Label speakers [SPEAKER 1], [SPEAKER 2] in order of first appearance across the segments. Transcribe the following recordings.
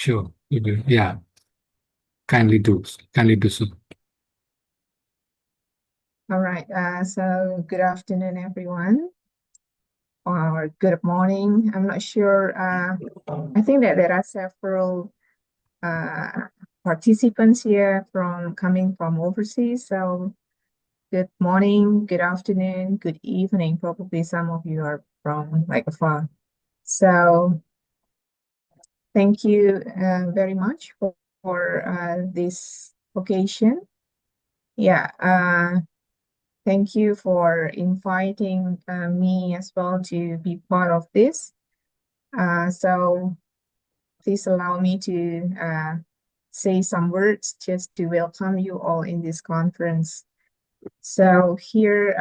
[SPEAKER 1] Sure. Yeah. Kindly do so.
[SPEAKER 2] All right. So good afternoon, everyone, or good morning. I'm not sure. I think that there are several participants here coming from overseas. So good morning, good afternoon, good evening. Probably some of you are from like afar. So thank you very much for this occasion. Yeah. Thank you for inviting me as well to be part of this. So please allow me to say some words just to welcome you all in this conference. So here,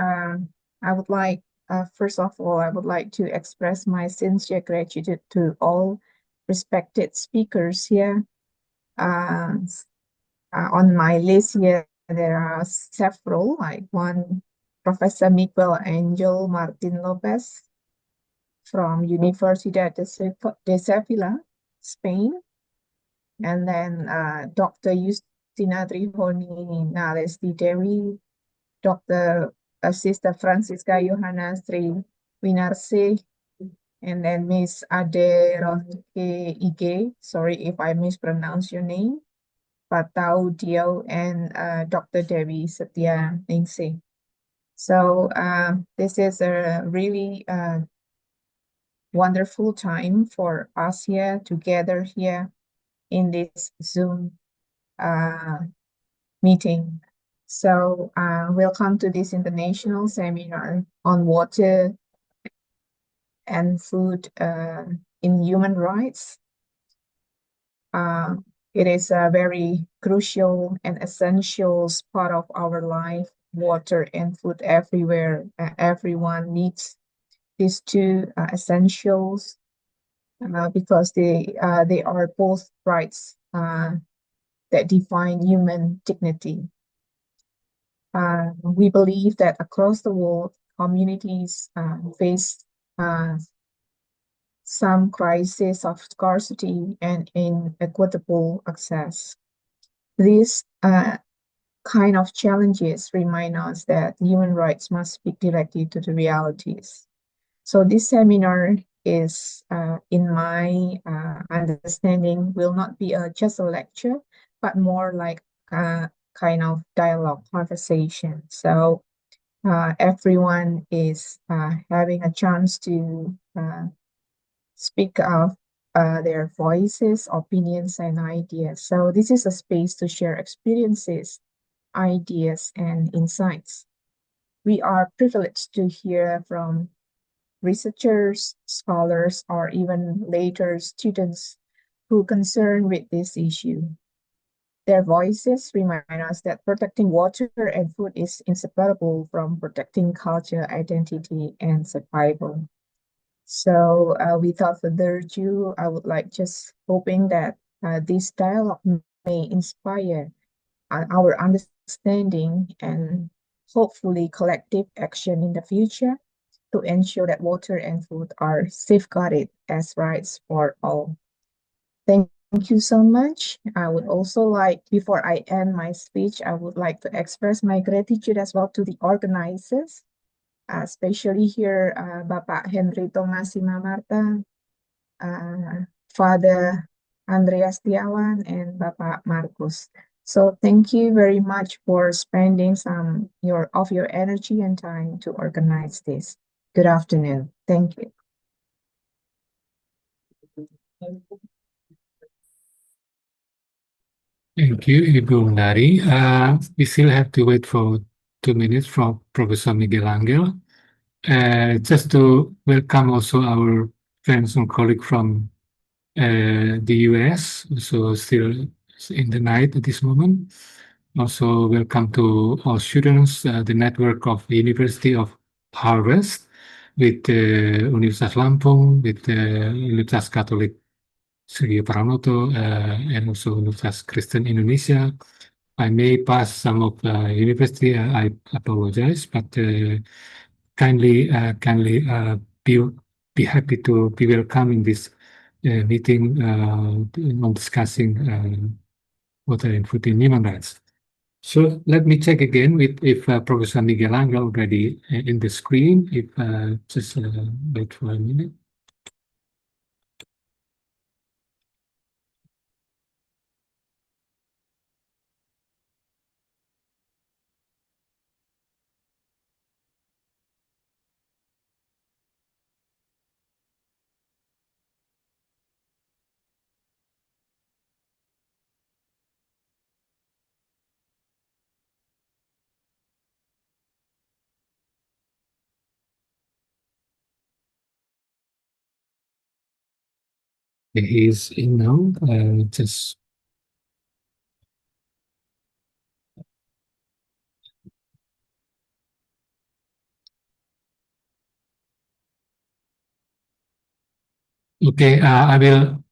[SPEAKER 2] I would like, first of all, I would like to express my sincere gratitude to all respected speakers here. On my list here, there are several, like one, Professor Miguel Angel Martin Lopez from Universitas de Sevilla, Spain, and then Dr. Justina Trihoni Nales Di Dewi, Dr. Sister Francisca Johanna Sri Winarse, and then Miss Ade Rodke Ige, sorry if I mispronounce your name, Patau Dio, and Dr. Devi Satya Ningsih. So this is a really wonderful time for us here together here in this Zoom meeting. So welcome to this international seminar on water and food in human rights. It is a very crucial and essential part of our life. Water and food everywhere. Everyone needs these two essentials because they are both rights that define human dignity. We believe that across the world, communities face some crisis of scarcity and inequitable access. These kind of challenges remind us that human rights must speak directly to the realities. So this seminar is, in my understanding, will not be just a lecture, but more like a kind of dialogue conversation. So everyone is having a chance to speak of their voices, opinions, and ideas. So this is a space to share experiences, ideas, and insights. We are privileged to hear from researchers, scholars, or even later students who concerned with this issue. Their voices remind us that protecting water and food is inseparable from protecting culture, identity, and survival. So without further ado, I would like just hoping that this dialogue may inspire our understanding and hopefully collective action in the future to ensure that water and food are safeguarded as rights for all. Thank you so much. I would also like, before I end my speech, I would like to express my gratitude as well to the organizers, especially here, Bapak Henry Thomas Simamarta, Father Andreas Tiawan, and Bapak Marcus. So thank you very much for spending some of your energy and time to organize this. Good afternoon. Thank you.
[SPEAKER 1] Thank you, Ibu Nari. We still have to wait for 2 minutes from Professor Miguel Angel. Just to welcome also our friends and colleagues from the US, so still in the night at this moment. Also welcome to all students, the network of the University of Harvest with Universitas Lampung, with Universitas Catholic Soegijapranata, and also Universitas Kristen Indonesia. I may pass some of the university, I apologize, but kindly be happy to be welcome in this meeting on discussing water and food in human rights. So let me check again with if Professor Miguel Angel already in the screen. If just wait for a minute. He is in now. Just okay. I will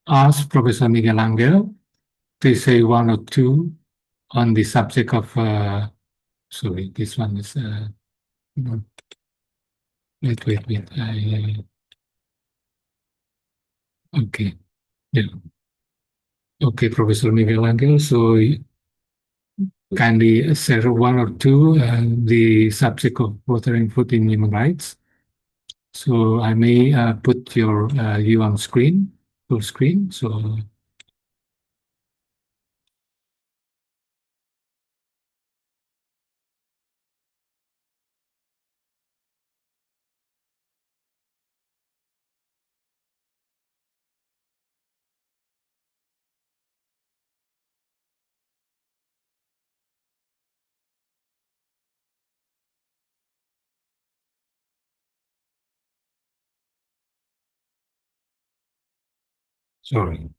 [SPEAKER 1] ask Professor Miguel Angel to say one or two on the subject of. Sorry, this one is. No, wait. Okay. Yeah. Okay, Professor Miguel Angel. So kindly share one or two the subject of water and food in human rights. So I may put your you on screen, full screen. So sorry.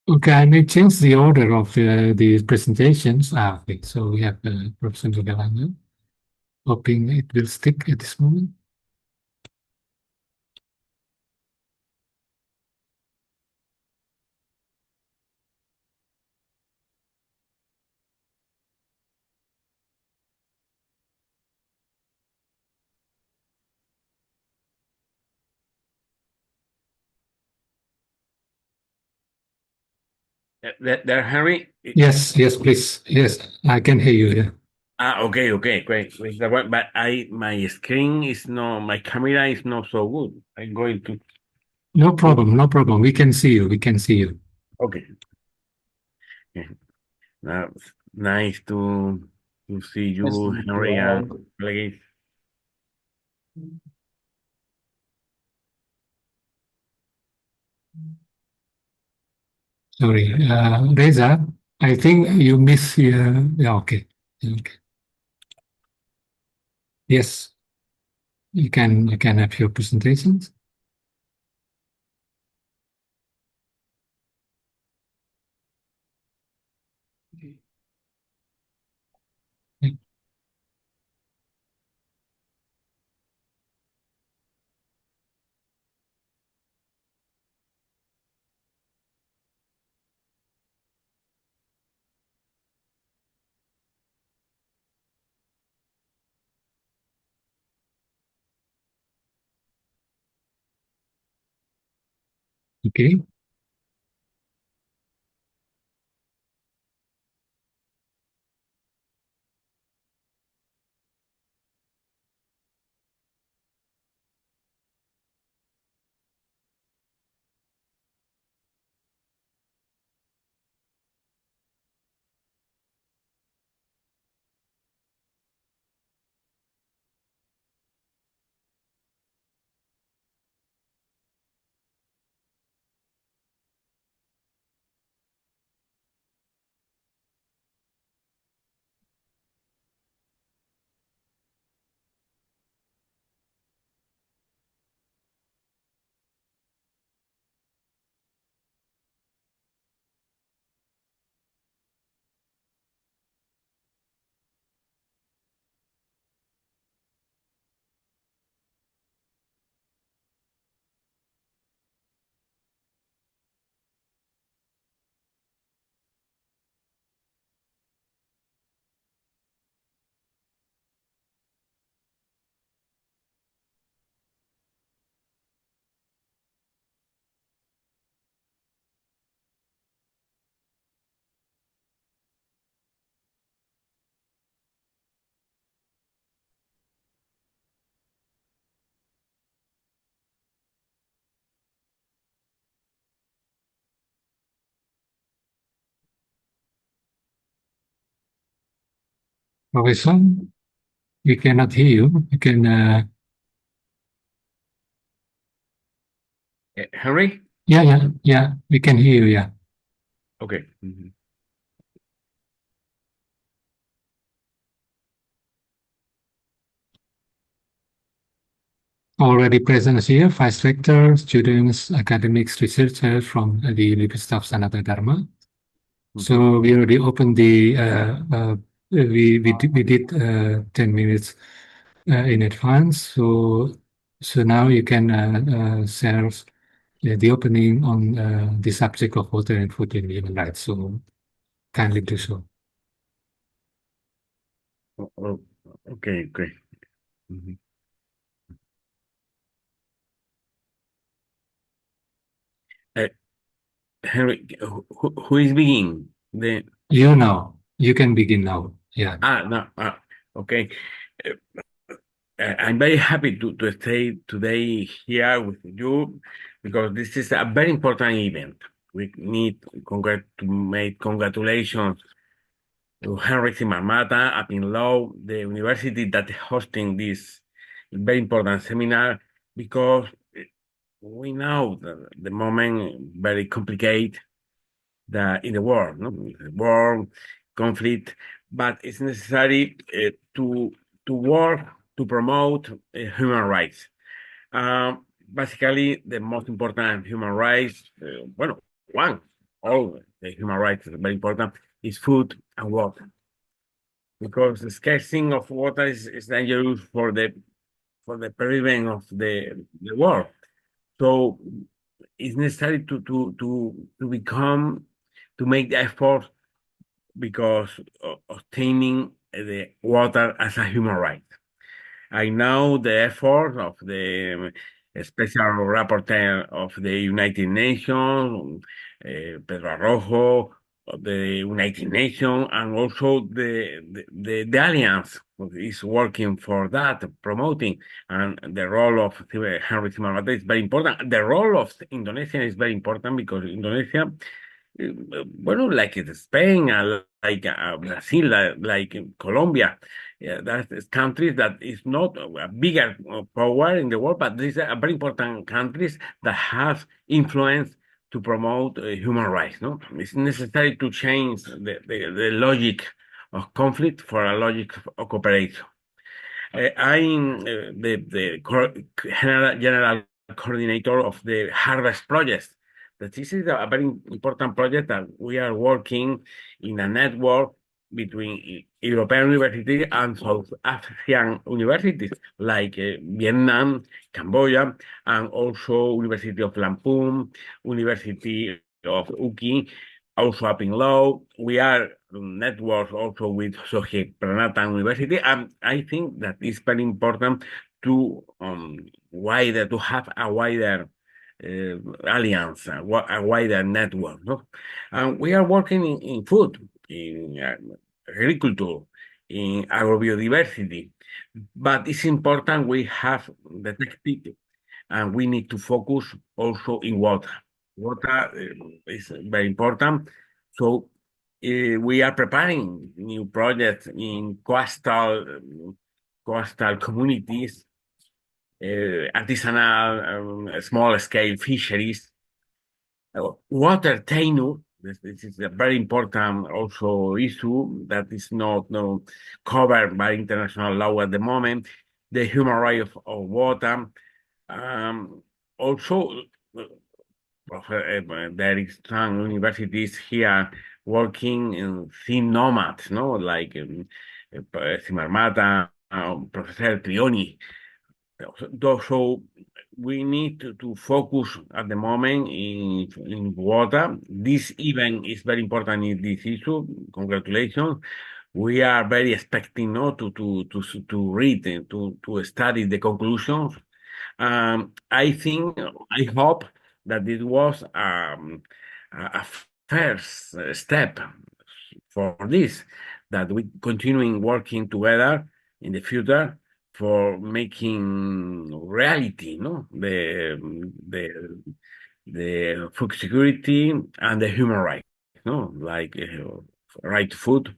[SPEAKER 1] Okay, I may change the order of the presentations. Okay, so we have Professor Miguel Angel. Hoping it will stick at this moment.
[SPEAKER 3] There, Henry?
[SPEAKER 1] Yes, please. Yes, I can hear you. Yeah.
[SPEAKER 3] Okay, great. But my screen is not, my camera is not so good. I'm going to.
[SPEAKER 1] No problem. We can see you.
[SPEAKER 3] Okay. Yeah. Nice to see you, Henry, and colleagues.
[SPEAKER 1] Sorry, Reza, I think you miss. Yeah, okay. Yes, you can have your presentations. Okay. Professor, we cannot hear you. You can,
[SPEAKER 3] Henry?
[SPEAKER 1] yeah, we can hear you, yeah.
[SPEAKER 3] Okay. Mhm.
[SPEAKER 1] Already present here, Vice Rector, students, academics, researchers from the University of Sanata Dharma. So we already opened the, we did 10 minutes in advance. So now you can share the opening on the subject of water and food and human rights. So kindly do so.
[SPEAKER 3] Okay, great. Mhm. Uh, Henry, who is beginning?
[SPEAKER 1] You now, you can begin now. Yeah.
[SPEAKER 3] No, okay. I'm very happy to stay today here with you because this is a very important event. We need to make congratulations to Henry Mata, Apintlaw, the university that is hosting this very important seminar because we know the moment very complicated in the world, no? The war, conflict, but it's necessary to work to promote human rights. Basically, the most important human rights, all the human rights is very important, is food and water. Because the scarcity of water is dangerous for the prevention of the world. So it's necessary to make the effort because obtaining the water as a human right. I know the effort of the special rapporteur of the United Nations, Pedro Arrojo, of the United Nations, and also the Alliance is working for that, promoting, and the role of Henry Simamata is very important. The role of Indonesia is very important because Indonesia like Spain, like Brazil, like Colombia, yeah, that's countries that is not a bigger power in the world, but these are very important countries that have influence to promote human rights. No, it's necessary to change the logic of conflict for a logic of cooperation. I'm general coordinator of the Harvest Project. That this is a very important project that we are working in a network between European universities and South Asian universities like Vietnam, Cambodia, and also University of Lampung, University of Uki, also Apintlaw. We are networks also with Soegijapranata University, and I think that it's very important to have a wider alliance, a wider network. No? And we are working in food, in agriculture, in agrobiodiversity, but it's important we have the technique and we need to focus also in water. Water is very important. So we are preparing new projects in coastal communities, artisanal, small-scale fisheries, water tenure. This is a very important also issue that is not no, covered by international law at the moment. The human right of water. Also, there is some universities here working in theme nomads, no, like Simarmata, Professor Trioni. So we need to focus at the moment in water. This event is very important in this issue. Congratulations. We are very expecting no, to read and to study the conclusions. I hope that it was a first step for this, that we continuing working together in the future for making reality, no, the food security and the human rights, no, like right to food,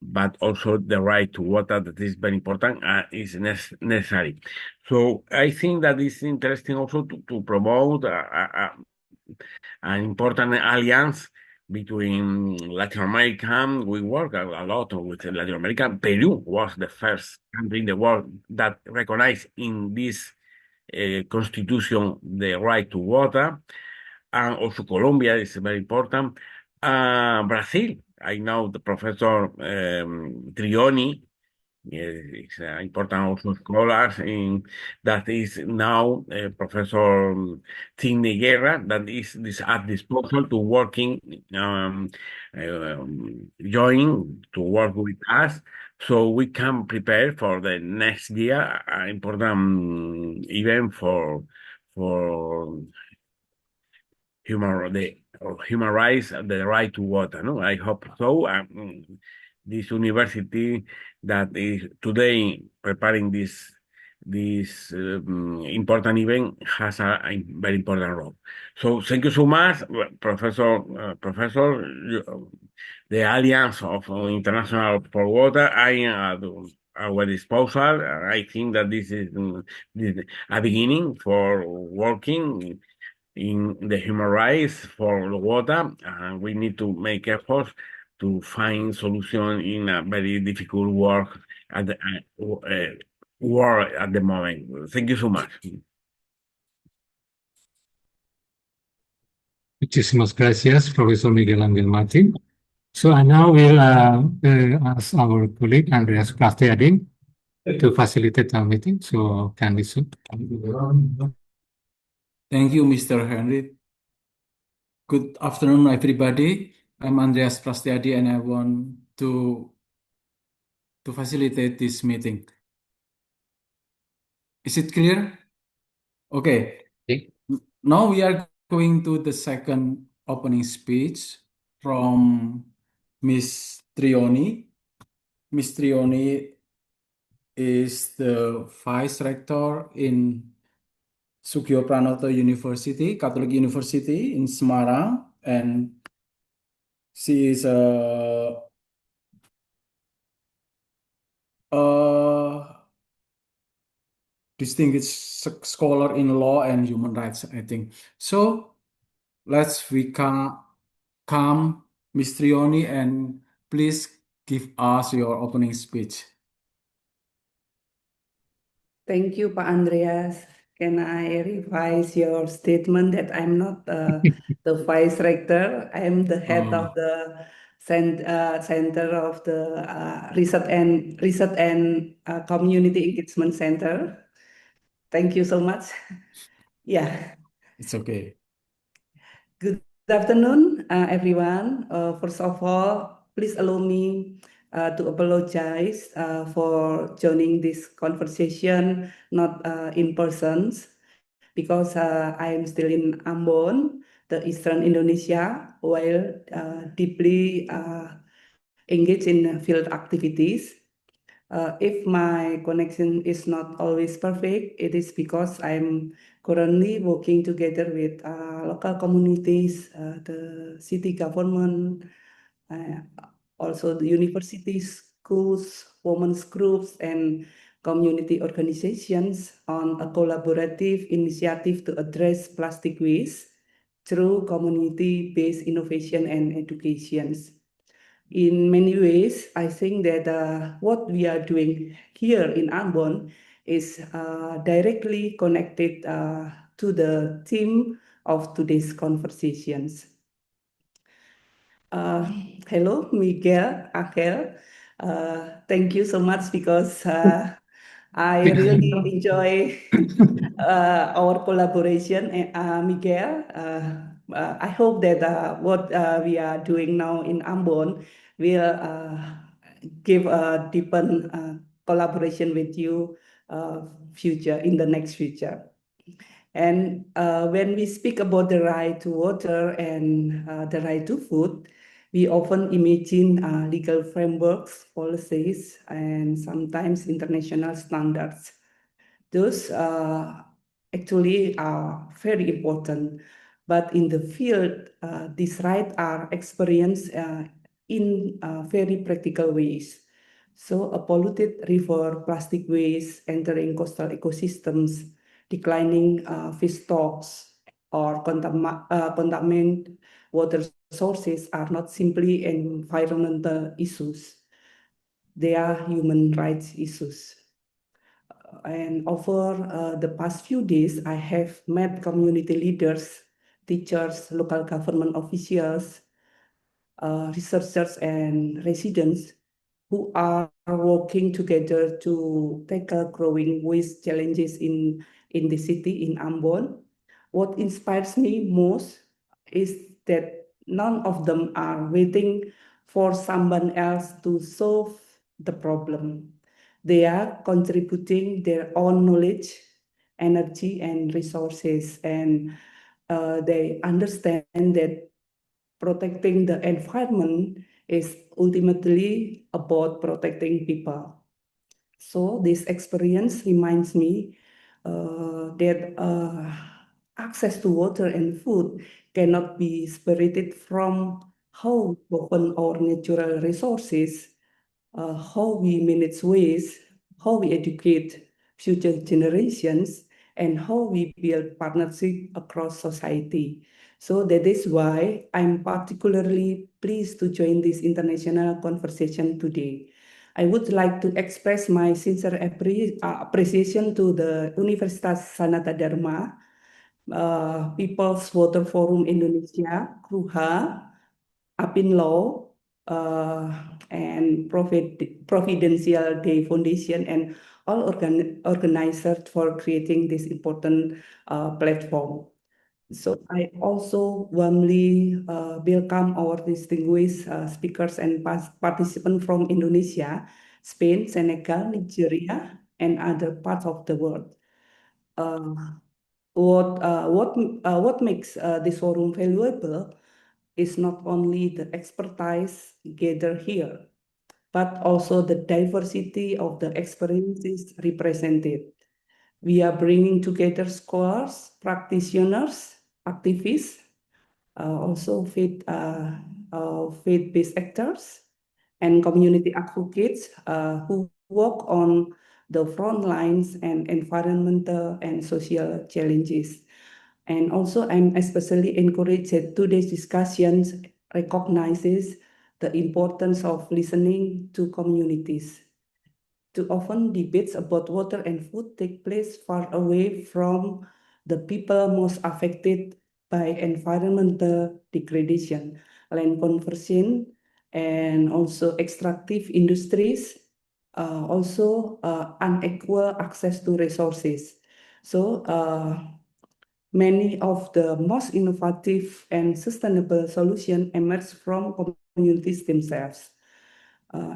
[SPEAKER 3] but also the right to water that is very important is necessary. So I think that it's interesting also to promote an important alliance between Latin America. We work a lot with Latin America. Peru was the first country in the world that recognized in this constitution the right to water. And also Colombia is very important. Brazil, I know the Professor Trioni, is important also scholars in that is now Professor Tine Guerra that is at disposal to working join to work with us so we can prepare for the next year an important event for human rights, the right to water. No, I hope so. This university that is today preparing this important event has a very important role. So thank you so much, Professor. The Alliance of International for Water. I am at our disposal. I think that this is a beginning for working in the human rights for water, and we need to make efforts to find solution in a very difficult work at the world at the moment. Thank you so much.
[SPEAKER 1] Muchísimas gracias, Professor Miguel Ángel Martin. So I now will ask our colleague Andreas Prasteadi to facilitate our meeting. So can we soon?
[SPEAKER 4] Thank you, Mr. Henry. Good afternoon, everybody. I'm Andreas Prasteadi, and I want to facilitate this meeting. Is it clear? Okay. Now we are going to the second opening speech from Ms. Trioni. Ms. Trioni is the Vice Rector in Soegijapranata University, Catholic University in Semarang, and she is a distinguished scholar in law and human rights, I think. So let's welcome Ms. Trioni, and please give us your opening speech.
[SPEAKER 5] Thank you, Pak Andreas. Can I revise your statement that I'm not the vice rector? I am the head of the center of the research and community engagement center. Thank you so much. Yeah.
[SPEAKER 4] It's okay.
[SPEAKER 5] Good afternoon, everyone. First of all, please allow me to apologize for joining this conversation not in person because I am still in Ambon, the eastern Indonesia, while deeply engaged in field activities. If my connection is not always perfect, it is because I'm currently working together with local communities, the city government, also the universities, schools, women's groups, and community organizations on a collaborative initiative to address plastic waste through community-based innovation and education. In many ways, I think that what we are doing here in Ambon is directly connected to the theme of today's conversations. Hello, Miguel, Angel. Thank you so much because I really enjoy our collaboration, Miguel. I hope that what we are doing now in Ambon will give a deeper collaboration with you in the next future. And when we speak about the right to water and the right to food, we often imagine legal frameworks, policies, and sometimes international standards. Those actually are very important, but in the field, these rights are experienced in very practical ways. So a polluted river, plastic waste entering coastal ecosystems, declining fish stocks, or contaminated water sources are not simply environmental issues. They are human rights issues. And over the past few days, I have met community leaders, teachers, local government officials, researchers, and residents who are working together to tackle growing waste challenges in the city in Ambon. What inspires me most is that none of them are waiting for someone else to solve the problem. They are contributing their own knowledge, energy, and resources, and they understand that protecting the environment is ultimately about protecting people. So this experience reminds me that access to water and food cannot be separated from how we govern our natural resources, how we manage waste, how we educate future generations, and how we build partnership across society. So that is why I'm particularly pleased to join this international conversation today. I would like to express my sincere appreciation to the Universitas Sanata Dharma, People's Water Forum Indonesia, KRuHA, Apintlaw, and Providentia Dei Foundation, and all organizers for creating this important platform. So I also warmly welcome our distinguished speakers and participants from Indonesia, Spain, Senegal, Nigeria, and other parts of the world. Uh, what makes this forum valuable is not only the expertise gathered here, but also the diversity of the experiences represented. We are bringing together scholars, practitioners, activists, also faith-based actors, and community advocates who work on the front lines and environmental and social challenges. And also, I'm especially encouraged that today's discussions recognizes the importance of listening to communities. Too often, debates about water and food take place far away from the people most affected by environmental degradation, land conversion, and also extractive industries, also unequal access to resources. So, many of the most innovative and sustainable solutions emerge from communities themselves.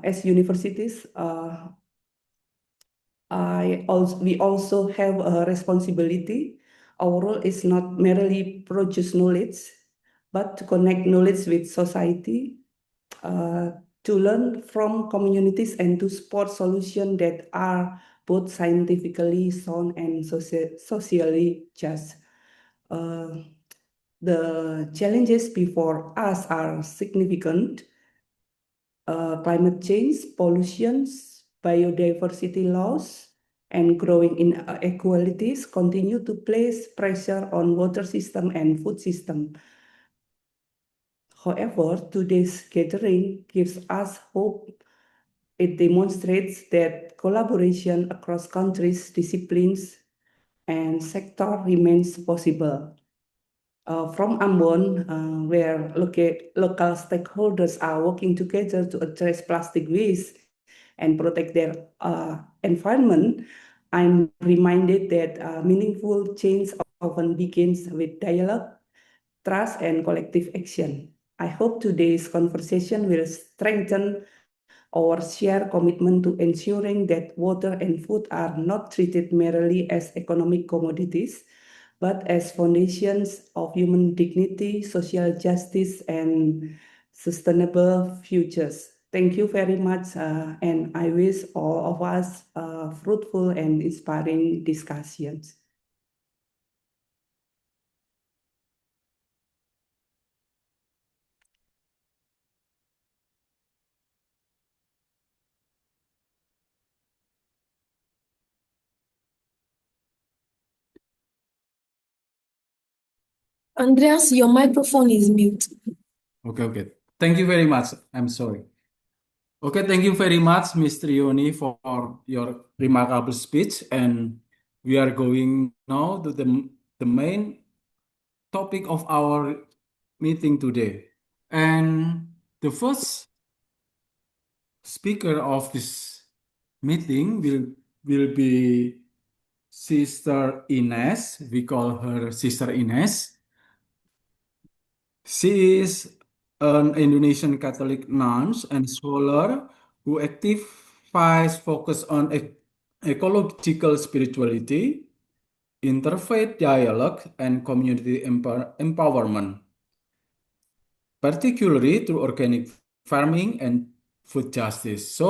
[SPEAKER 5] As universities, we also have a responsibility. Our role is not merely produce knowledge, but to connect knowledge with society, to learn from communities and to support solutions that are both scientifically sound and socially just. The challenges before us are significant. Climate change, pollutions, biodiversity loss, and growing inequalities continue to place pressure on water system and food system. However, today's gathering gives us hope. It demonstrates that collaboration across countries, disciplines, and sector remains possible. From Ambon, where local stakeholders are working together to address plastic waste and protect their environment, I'm reminded that meaningful change often begins with dialogue, trust, and collective action. I hope today's conversation will strengthen our shared commitment to ensuring that water and food are not treated merely as economic commodities, but as foundations of human dignity, social justice, and sustainable futures. Thank you very much, and I wish all of us fruitful and inspiring discussions.
[SPEAKER 6] Andreas, your microphone is mute.
[SPEAKER 4] Okay. Thank you very much. I'm sorry. Okay, thank you very much, Mr. Yoni, for your remarkable speech. And we are going now to the main topic of our meeting today. And the first speaker of this meeting will be Sister Ines. We call her Sister Ines. She is an Indonesian Catholic nun and scholar who activities focus on ecological spirituality, interfaith dialogue, and community empowerment, particularly through organic farming and food justice.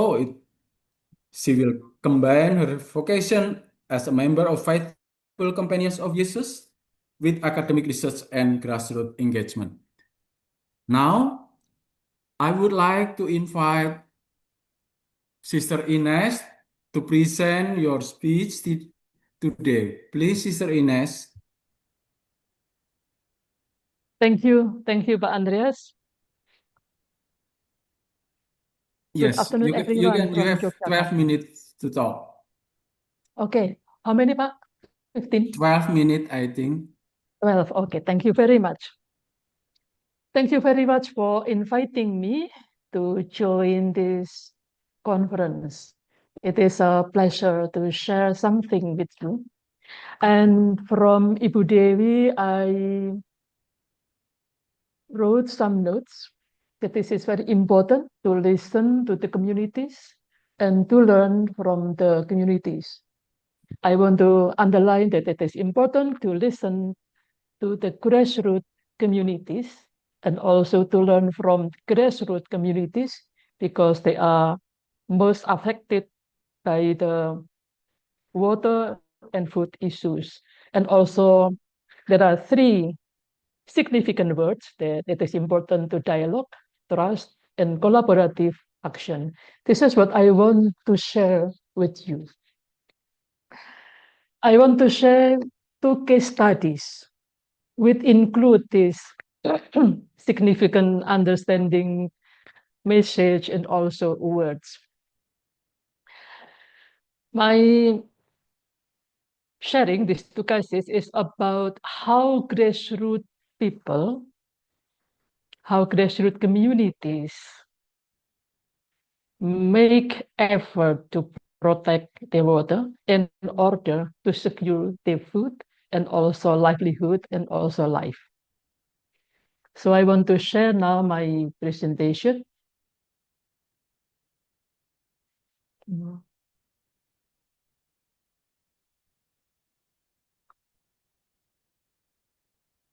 [SPEAKER 4] She will combine her vocation as a member of Faithful Companions of Jesus with academic research and grassroots engagement. Now, I would like to invite Sister Ines to present your speech today. Please, Sister Ines.
[SPEAKER 7] Thank you, Pak Andreas. Good
[SPEAKER 4] Yes,
[SPEAKER 7] afternoon, everyone
[SPEAKER 4] you
[SPEAKER 7] from
[SPEAKER 4] have 12
[SPEAKER 7] Yogyakarta.
[SPEAKER 4] minutes to talk.
[SPEAKER 7] Okay, how many, Pak? 15?
[SPEAKER 4] 12 minutes, I think.
[SPEAKER 7] 12, okay, thank you very much. Thank you very much for inviting me to join this conference. It is a pleasure to share something with you. And from Ibu Dewi, I wrote some notes that this is very important to listen to the communities and to learn from the communities. I want to underline that it is important to listen to the grassroots communities and also to learn from grassroots communities because they are most affected by the water and food issues. And also there are three significant words that it is important to dialogue, trust, and collaborative action. This is what I want to share with you. I want to share two case studies which include this significant understanding message and also words. My sharing these two cases is about how grassroots people, how grassroots communities make effort to protect the water in order to secure their food and also livelihood and also life. So I want to share now my presentation.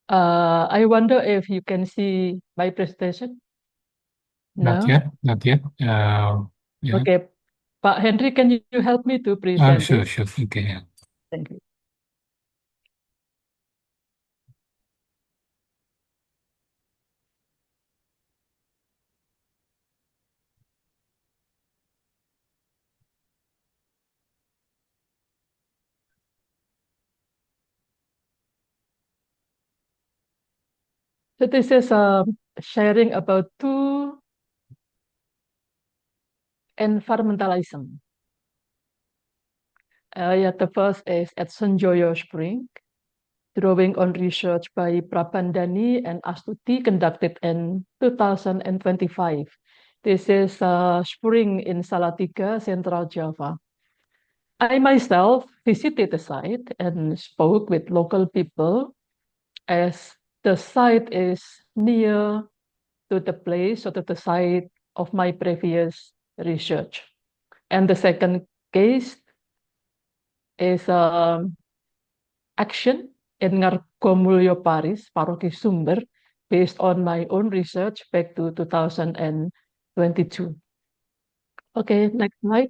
[SPEAKER 7] I wonder if you can see my presentation.
[SPEAKER 1] Not
[SPEAKER 7] No?
[SPEAKER 1] yet. Yeah.
[SPEAKER 7] Okay. Pak Henry, can you help me to present
[SPEAKER 1] Sure.
[SPEAKER 7] this?
[SPEAKER 1] Okay. Yeah.
[SPEAKER 7] Thank you. So this is sharing about two environmentalism. The first is at Senjoyo Spring, drawing on research by Prabandhani and Astuti conducted in 2025. This is a spring in Salatiga, Central Java. I myself visited the site and spoke with local people as the site is near to the place or to the site of my previous research. And the second case is action in Ngargomulyo Paris, Paroki Sumber, based on my own research back to 2022. Okay, next slide.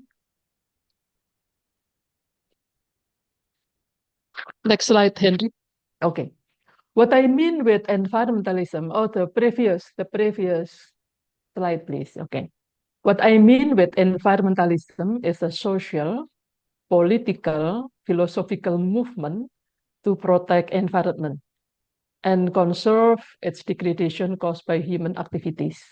[SPEAKER 7] Next slide, Henry. Okay. What I mean with environmentalism, the previous slide, please. Okay. What I mean with environmentalism is a social, political, philosophical movement to protect environment. and conserve its degradation caused by human activities.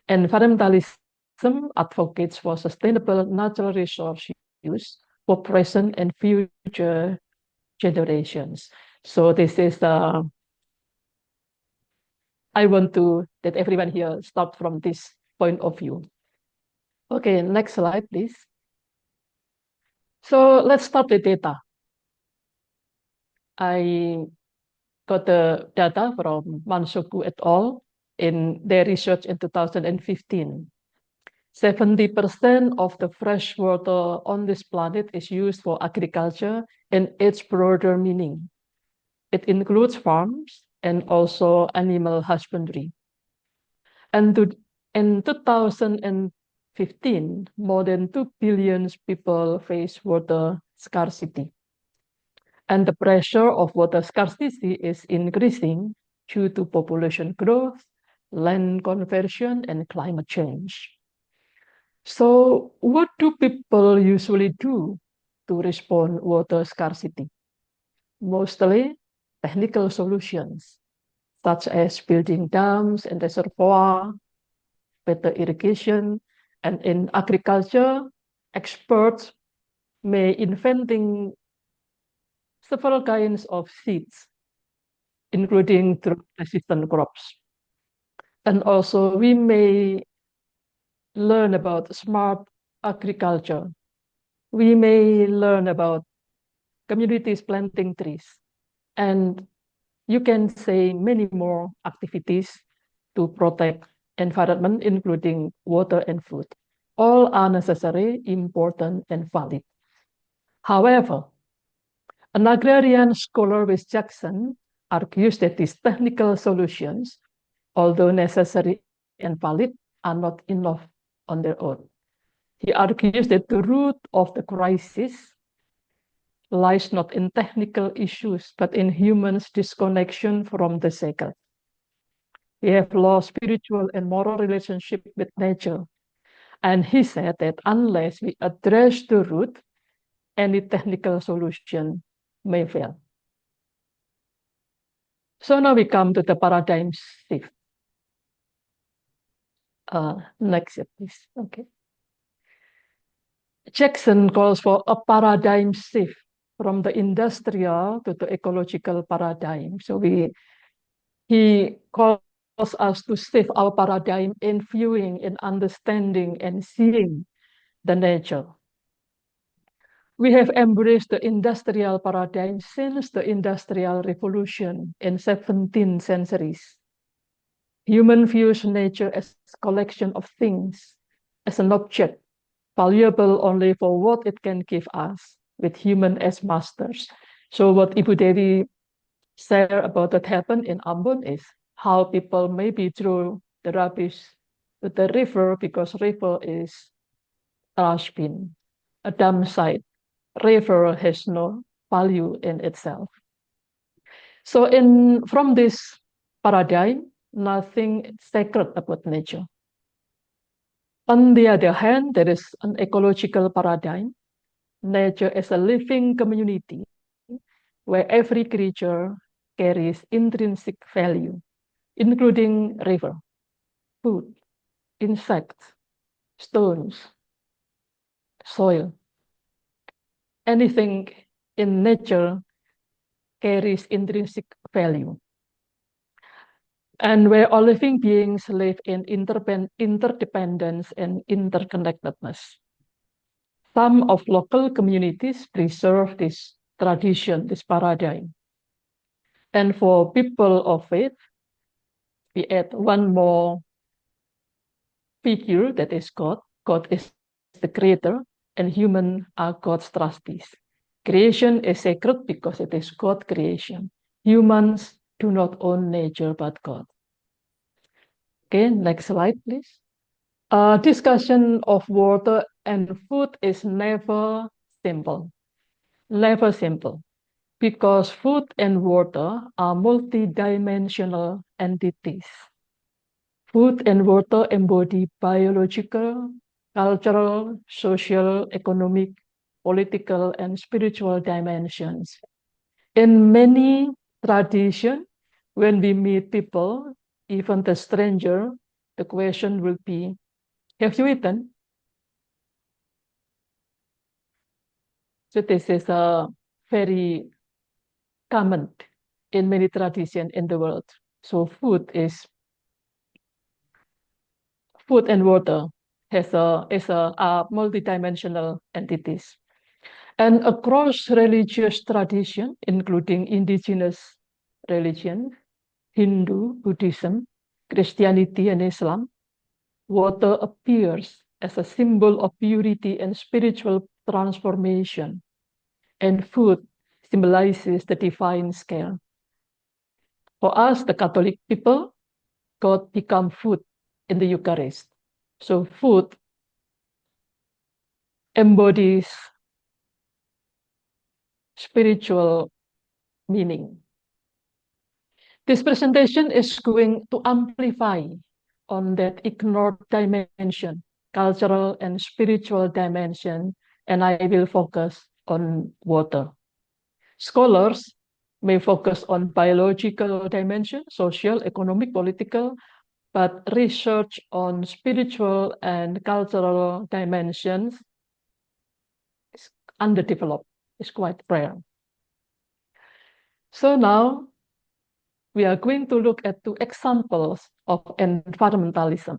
[SPEAKER 7] Environmentalism advocates for sustainable natural resource use for present and future generations. So this is I want to that everyone here start from this point of view. Okay, next slide, please. So let's start with data. I got the data from Mansoku et al. In their research in 2015. 70% of the fresh water on this planet is used for agriculture and its broader meaning. It includes farms and also animal husbandry. And in 2015, more than 2 billion people face water scarcity. And the pressure of water scarcity is increasing due to population growth, land conversion, and climate change. So what do people usually do to respond water scarcity? Mostly technical solutions, such as building dams and reservoirs, better irrigation, and in agriculture, experts may inventing several kinds of seeds, including drought-resistant crops. And also we may learn about smart agriculture. We may learn about communities planting trees. And you can say many more activities to protect environment, including water and food. All are necessary, important, and valid. However, an agrarian scholar with Jackson argues that these technical solutions, although necessary and valid, are not enough on their own. He argues that the root of the crisis lies not in technical issues, but in humans' disconnection from the sacred. We have lost spiritual and moral relationship with nature. And he said that unless we address the root, any technical solution may fail. So now we come to the paradigm shift. Next, please. Okay. Jackson calls for a paradigm shift from the industrial to the ecological paradigm. So he calls us to shift our paradigm in viewing, in understanding, and seeing the nature. We have embraced the industrial paradigm since the Industrial Revolution in 17th centuries. Human views nature as a collection of things, as an object, valuable only for what it can give us, with human as masters. So what Ibu Devi said about what happened in Ambon is how people maybe throw the rubbish to the river because river is trash bin, a dump site. River has no value in itself. So from this paradigm, nothing sacred about nature. On the other hand, there is an ecological paradigm. Nature is a living community where every creature carries intrinsic value, including river, food, insects, stones, soil. Anything in nature carries intrinsic value. And where all living beings live in interdependence and interconnectedness. Some of local communities preserve this tradition, this paradigm. And for people of faith, we add one more figure that is God. God is the creator, and humans are God's trustees. Creation is sacred because it is God's creation. Humans do not own nature but God. Okay, next slide, please. Discussion of water and food is never simple. Never simple. Because food and water are multidimensional entities. Food and water embody biological, cultural, social, economic, political, and spiritual dimensions. In many traditions, When we meet people, even the stranger, the question will be, have you eaten? So this is a very common in many traditions in the world. So food and water is a multidimensional entities. And across religious tradition, including indigenous religion, Hindu, Buddhism, Christianity, and Islam, water appears as a symbol of purity and spiritual transformation, and food symbolizes the divine scale. For us, the Catholic people, God become food in the Eucharist. So food embodies spiritual meaning. This presentation is going to amplify on that ignored dimension, cultural and spiritual dimension, and I will focus on water. Scholars may focus on biological dimension, social, economic, political, but research on spiritual and cultural dimensions is underdeveloped, is quite rare. So now we are going to look at two examples of environmentalism.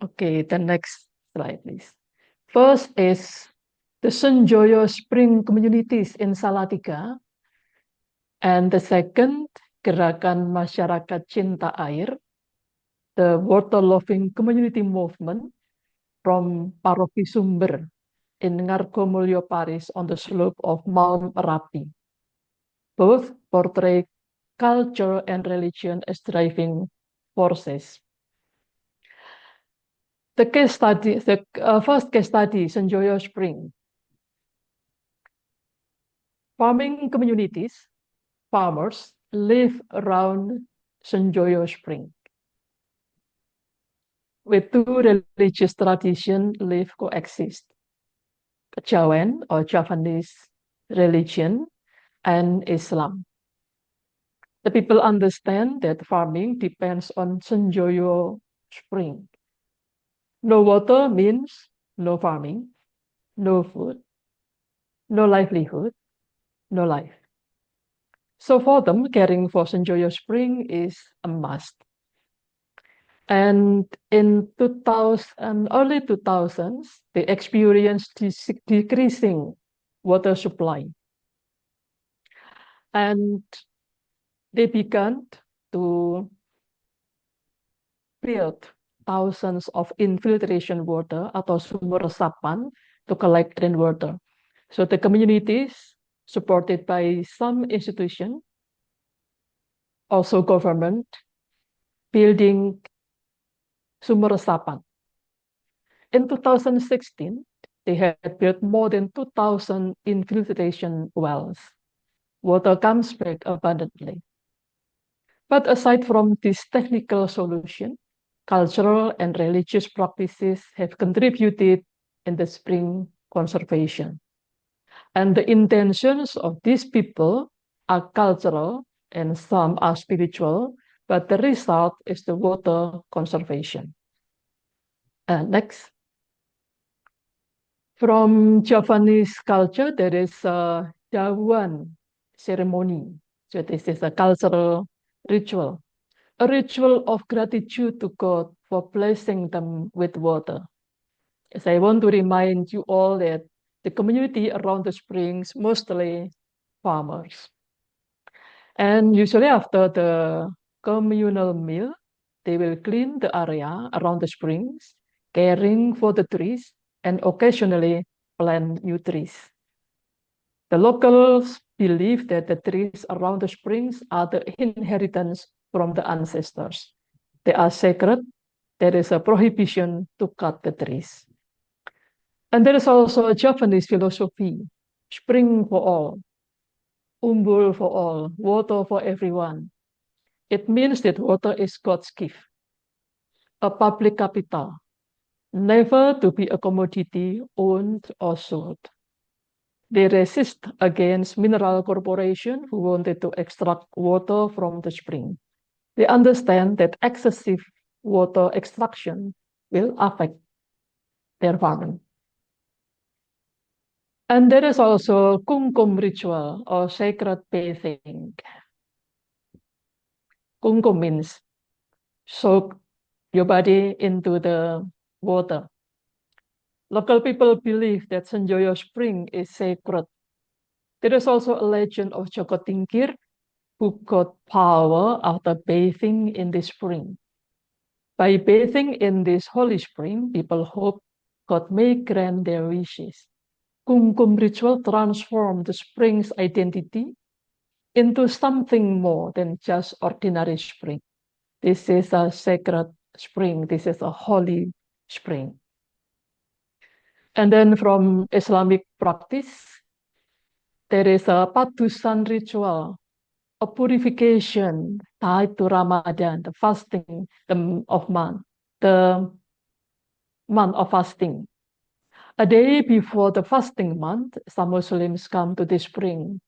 [SPEAKER 7] Okay, the next slide, please. First is the Senjoyo Spring communities in Salatiga, and the second, Gerakan Masyarakat Cinta Air, the water-loving community movement from Paroki Sumber in Ngargomulyo Paris on the slope of Mount Merapi. Both portray culture and religion as driving forces. The first case study, Senjoyo Spring. Farming communities, farmers live around Senjoyo Spring, with two religious traditions live coexist: Jawan or Javanese religion and Islam. The people understand that farming depends on Senjoyo Spring. No water means no farming, no food, no livelihood, no life. So for them, caring for Senjoyo Spring is a must. And in early 2000s, they experienced decreasing water supply. And they began to build thousands of infiltration water atau sumur resapan to collect rainwater. So the communities, supported by some institution, also government, building sumur resapan. In 2016, they had built more than 2,000 infiltration wells. Water comes back abundantly. But aside from this technical solution, cultural and religious practices have contributed in the spring conservation. And the intentions of these people are cultural and some are spiritual, but the result is the water conservation. Next. From Javanese culture, there is a Dawan ceremony. So this is a cultural ritual, a ritual of gratitude to God for blessing them with water. As I want to remind you all that the community around the springs, mostly farmers. And usually after the communal meal, they will clean the area around the springs, caring for the trees, and occasionally plant new trees. The locals believe that the trees around the springs are the inheritance from the ancestors. They are sacred. There is a prohibition to cut the trees. And there is also a Japanese philosophy, spring for all, umbul for all, water for everyone. It means that water is God's gift, a public capital, never to be a commodity owned or sold. They resist against mineral corporation who wanted to extract water from the spring. They understand that excessive water extraction will affect their farming. And there is also kungkum ritual or sacred bathing. Kungkum means soak your body into the water. Local people believe that Senjoyo Spring is sacred. There is also a legend of Joko Tingkir who got power after bathing in the spring. By bathing in this holy spring, people hope God may grant their wishes. Kungkum ritual transformed the spring's identity into something more than just ordinary spring. This is a sacred spring. This is a holy spring. And then from Islamic practice, there is a Patusan ritual, a purification tied to Ramadan, the fasting the month of fasting. A day before the fasting month, some Muslims come to the spring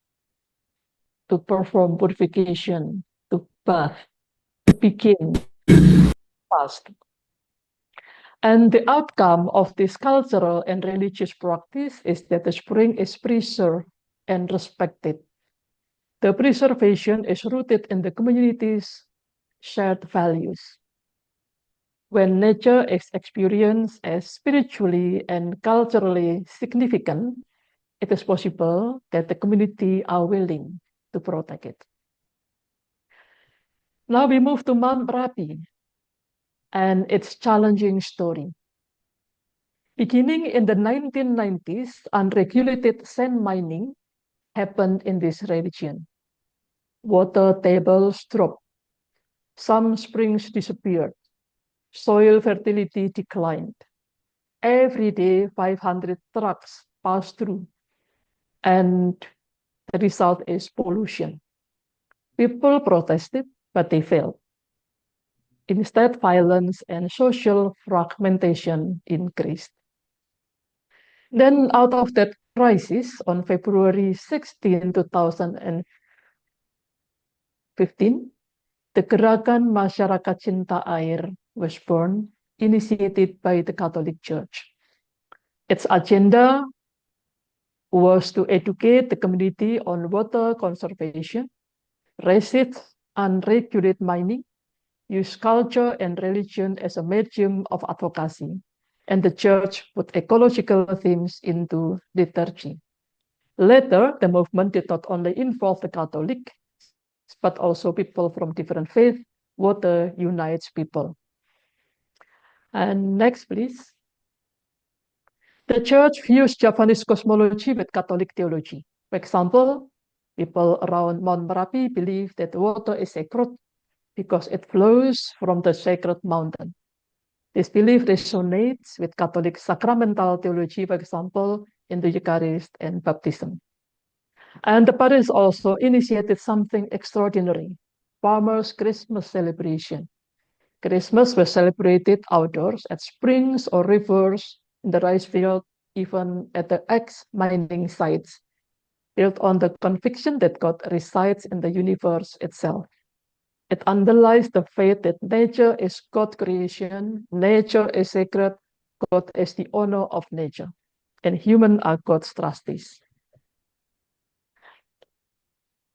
[SPEAKER 7] to perform purification, to bath, to begin fast. And the outcome of this cultural and religious practice is that the spring is preserved and respected. The preservation is rooted in the community's shared values. When nature is experienced as spiritually and culturally significant, it is possible that the community are willing to protect it. Now we move to Mount Merapi and its challenging story. Beginning in the 1990s, unregulated sand mining happened in this region. Water tables dropped. Some springs disappeared. Soil fertility declined. Every day, 500 trucks pass through, and the result is pollution. People protested, but they failed. Instead, violence and social fragmentation increased. Then, out of that crisis, on February 16, 2015, the Gerakan Masyarakat Cinta Air was born, initiated by the Catholic Church. Its agenda was to educate the community on water conservation, resist unregulated mining, use culture and religion as a medium of advocacy, and the church put ecological themes into liturgy. Later, the movement did not only involve the Catholics, but also people from different faiths. Water unites people. And next, please. The church views Japanese cosmology with Catholic theology. For example, people around Mount Merapi believe that water is sacred because it flows from the sacred mountain. This belief resonates with Catholic sacramental theology, for example, in the Eucharist and baptism. And the parish also initiated something extraordinary, farmers' Christmas celebration. Christmas was celebrated outdoors at springs or rivers, in the rice field, even at the ex-mining sites, built on the conviction that God resides in the universe itself. It underlies the faith that nature is God's creation, nature is sacred, God is the owner of nature, and humans are God's trustees.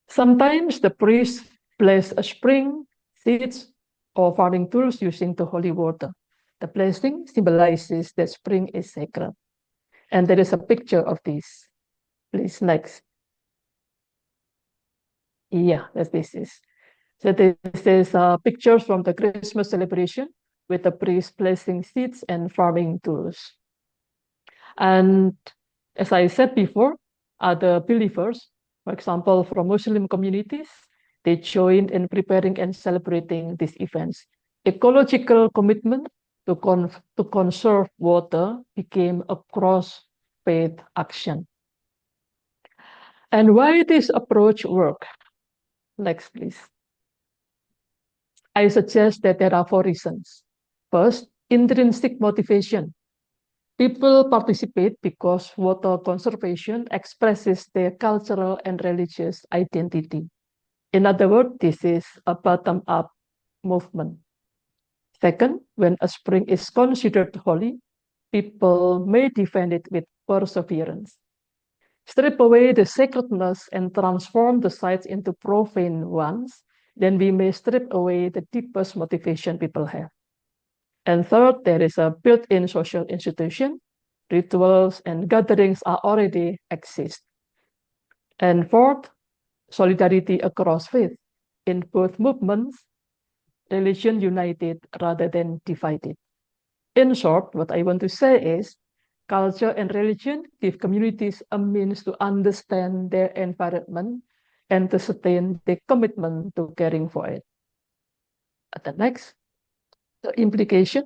[SPEAKER 7] Sometimes the priest bless a spring, seeds, or farming tools using the holy water. The blessing symbolizes that spring is sacred. And there is a picture of this. Please, next. Yeah, this is. So this is pictures from the Christmas celebration with the priest blessing seeds and farming tools. And as I said before, other believers, for example, from Muslim communities, they joined in preparing and celebrating these events. Ecological commitment to conserve water became a cross-faith action. And why this approach works? Next, please. I suggest that there are 4 reasons. First, intrinsic motivation. People participate because water conservation expresses their cultural and religious identity. In other words, this is a bottom-up movement. Second, when a spring is considered holy, people may defend it with perseverance. Strip away the sacredness and transform the sites into profane ones, then we may strip away the deepest motivation people have. And third, there is a built-in social institution. Rituals and gatherings are already exist. And fourth, solidarity across faith. In both movements, religion united rather than divided. In short, what I want to say is culture and religion give communities a means to understand their environment and to sustain their commitment to caring for it. The next, the implication.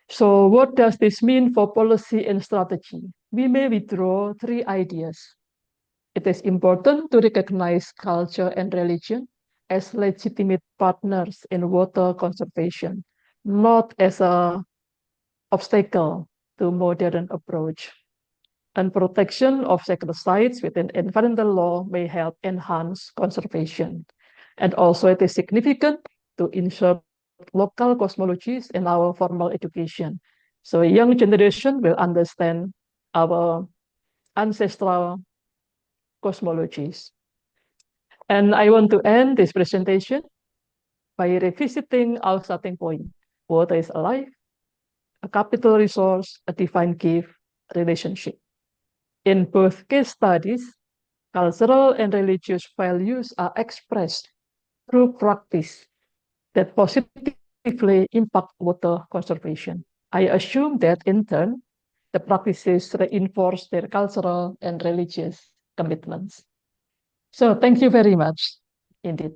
[SPEAKER 7] So what does this mean for policy and strategy? We may withdraw three ideas. It is important to recognize culture and religion as legitimate partners in water conservation, not as an obstacle to modern approach. And protection of sacred sites within environmental law may help enhance conservation. And also it is significant to insert local cosmologies in our formal education. So a young generation will understand our ancestral cosmologies. And I want to end this presentation by revisiting our starting point. Water is alive, a capital resource, a divine gift, relationship. In both case studies, cultural and religious values are expressed through practice that positively impact water conservation. I assume that in turn, the practices reinforce their cultural and religious commitments. So thank you very much indeed.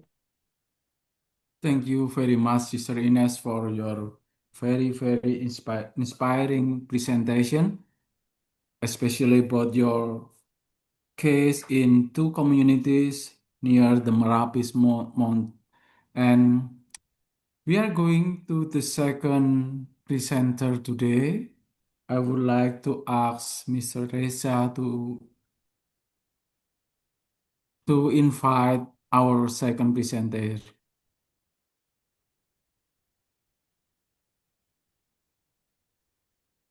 [SPEAKER 4] Thank you very much, Sister Ines, for your very, very inspiring presentation, especially about your case in two communities near the Merapis Mount. And we are going to the second presenter today. I would like to ask Mr. Reza to invite our second presenter.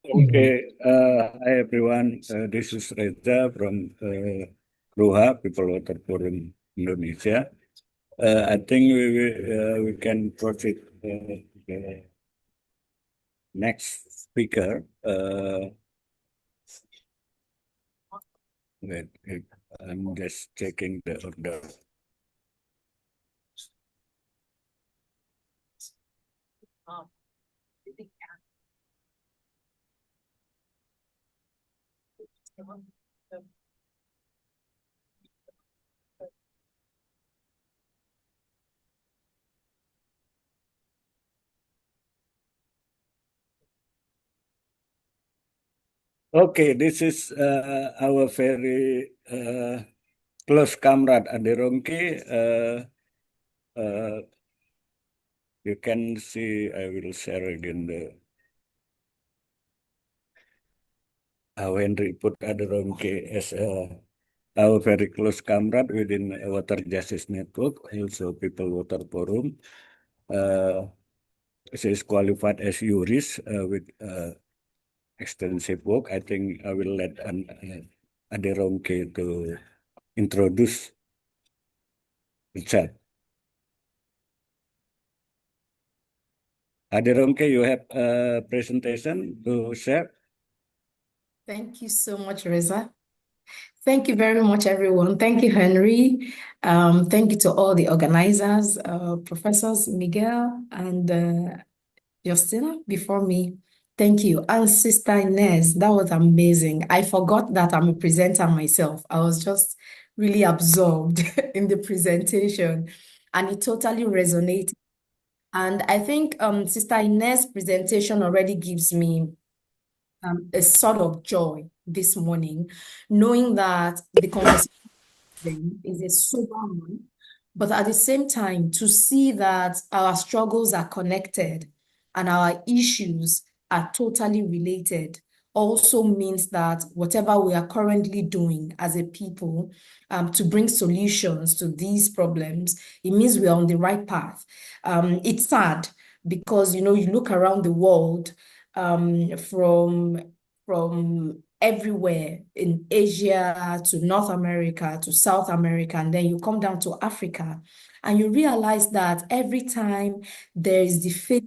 [SPEAKER 8] Okay, hi everyone. This is Reza from KRuHA, People Water Forum Indonesia. I think we can proceed the next speaker. Wait, I'm just checking the order. Okay, this is our very close comrade Aderongke. You can see, I will share again Henry put Aderongke as our very close comrade within Water Justice Network, also People Water Forum. She is qualified as jurist with extensive work. I think I will let Aderongke to introduce the chat. Aderongke, you have a presentation to share.
[SPEAKER 9] Thank you so much, Reza. Thank you very much, everyone. Thank you, Henry. Thank you to all the organizers, Professors Miguel and Justina before me. Thank you. And Sister Inez, that was amazing. I forgot that I'm a presenter myself. I was just really absorbed in the presentation and it totally resonated. And I think Sister Inez's presentation already gives me a sort of joy this morning, knowing that the conversation is a sober one, but at the same time, to see that our struggles are connected and our issues are totally related. also means that whatever we are currently doing as a people to bring solutions to these problems, it means we are on the right path. It's sad because, you look around the world from everywhere in Asia to North America to South America, and then you come down to Africa, and you realize that every time there is the failure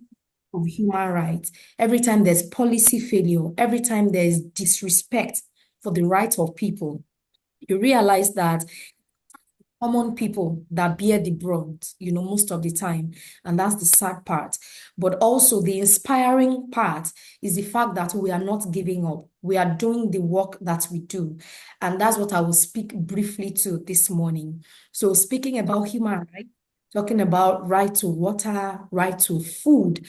[SPEAKER 9] of human rights, every time there's policy failure, every time there's disrespect for the rights of people, you realize that common people that bear the brunt, most of the time. And that's the sad part. But also the inspiring part is the fact that we are not giving up. We are doing the work that we do. And that's what I will speak briefly to this morning. So speaking about human rights, talking about right to water, right to food.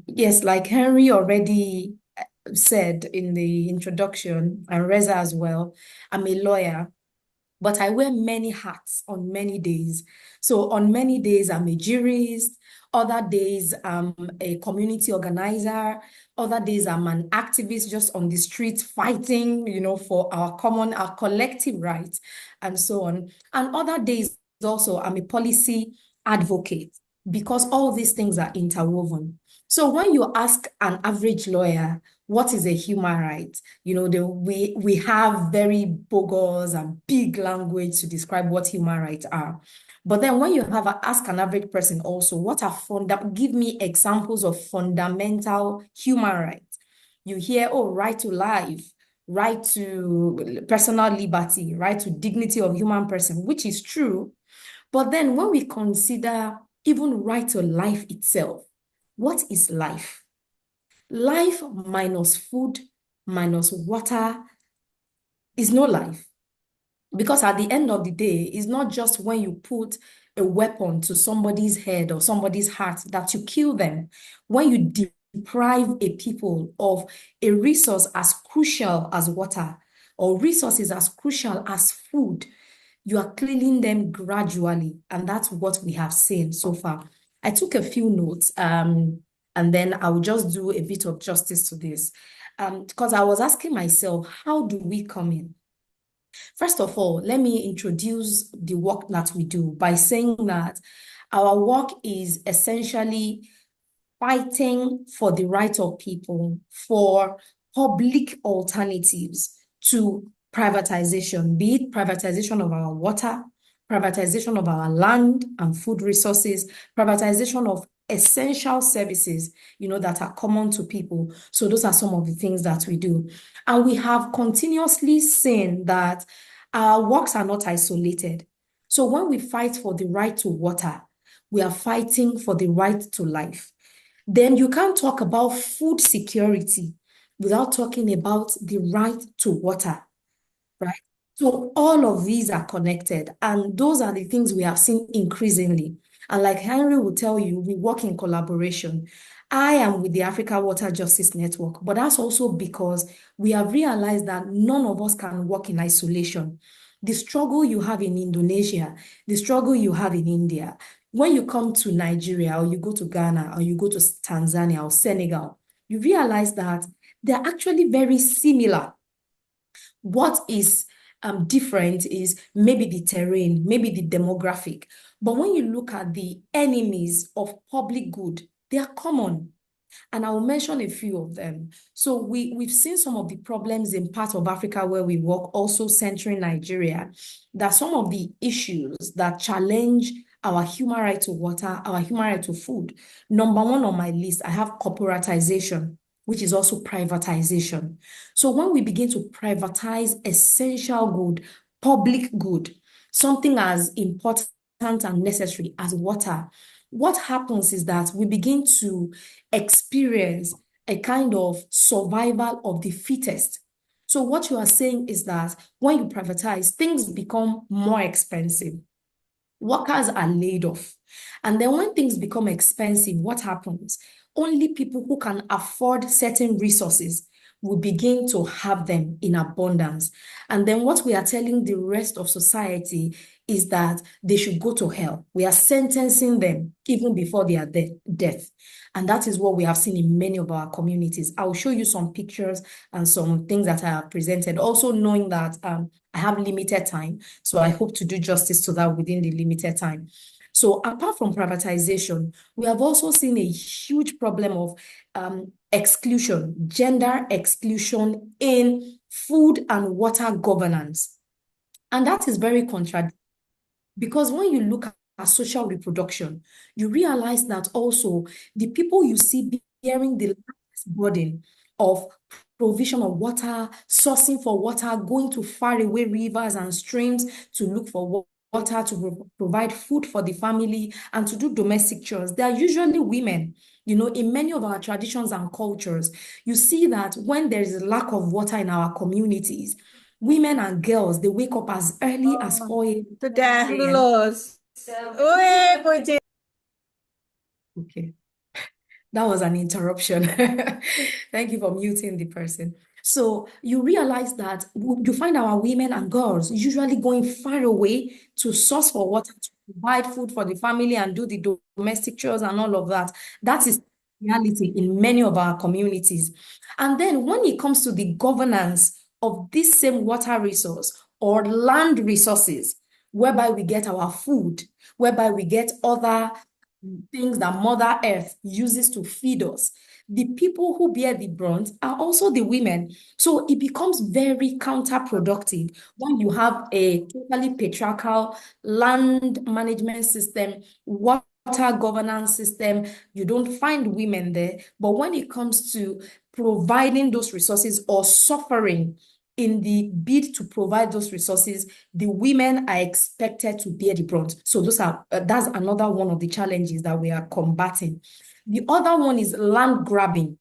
[SPEAKER 9] Yes, like Henry already said in the introduction, and Reza as well, I'm a lawyer, but I wear many hats on many days. So on many days, I'm a jurist. Other days, I'm a community organizer. Other days, I'm an activist just on the street fighting, for our collective rights and so on. And other days also, I'm a policy advocate because all these things are interwoven. So when you ask an average lawyer, what is a human right? We have very bogus and big language to describe what human rights are. But then when you ask an average person also, give me examples of fundamental human rights. You hear, right to life, right to personal liberty, right to dignity of human person, which is true. But then when we consider even right to life itself, what is life? Life minus food, minus water is no life. Because at the end of the day, it's not just when you put a weapon to somebody's head or somebody's heart that you kill them. When you deprive a people of a resource as crucial as water or resources as crucial as food, you are killing them gradually. And that's what we have seen so far. I took a few notes and then I will just do a bit of justice to this. Because I was asking myself, how do we come in? First of all, let me introduce the work that we do by saying that our work is essentially fighting for the right of people, for public alternatives to privatization, be it privatization of our water, privatization of our land and food resources, privatization of essential services, that are common to people. So those are some of the things that we do. And we have continuously seen that our works are not isolated. So when we fight for the right to water, we are fighting for the right to life. Then you can't talk about food security without talking about the right to water, right? So all of these are connected, and those are the things we have seen increasingly. And like Henry will tell you, we work in collaboration. I am with the Africa Water Justice Network, but that's also because we have realized that none of us can work in isolation. The struggle you have in Indonesia, the struggle you have in India, when you come to Nigeria or you go to Ghana or you go to Tanzania or Senegal, you realize that they're actually very similar. What is different is maybe the terrain, maybe the demographic. But when you look at the enemies of public good, they are common. And I will mention a few of them. So we've seen some of the problems in parts of Africa where we work, also centering Nigeria, that some of the issues that challenge our human right to water, our human right to food. Number one on my list, I have corporatization, which is also privatization. So when we begin to privatize essential good, public good, something as important and necessary as water, what happens is that we begin to experience a kind of survival of the fittest. So what you are saying is that when you privatize, things become more expensive. Workers are laid off. And then when things become expensive, what happens? Only people who can afford certain resources we begin to have them in abundance. And then what we are telling the rest of society is that they should go to hell. We are sentencing them even before their death. And that is what we have seen in many of our communities. I will show you some pictures and some things that I have presented, also knowing that I have limited time. So I hope to do justice to that within the limited time. So apart from privatization, we have also seen a huge problem of exclusion, gender exclusion in food and water governance. And that is very contradictory, because when you look at social reproduction, you realize that also the people you see bearing the largest burden of provision of water, sourcing for water, going to faraway rivers and streams to look for water, to provide food for the family, and to do domestic chores, they are usually women. You know, in many of our traditions and cultures, you see that when there is a lack of water in our communities, women and girls, they wake up as early as 4 a.m.
[SPEAKER 10] Sudah lulus. Wih, puji.
[SPEAKER 9] Okay. That was an interruption. Thank you for muting the person. So you realize that you find our women and girls usually going far away to source for water, to provide food for the family and do the domestic chores and all of that. That is reality in many of our communities. And then when it comes to the governance of this same water resource or land resources, whereby we get our food, whereby we get other things that Mother Earth uses to feed us, the people who bear the brunt are also the women. So it becomes very counterproductive when you have a totally patriarchal land management system, water governance system. You don't find women there. But when it comes to providing those resources or suffering in the bid to provide those resources, the women are expected to bear the brunt. So that's another one of the challenges that we are combating. The other one is land grabbing.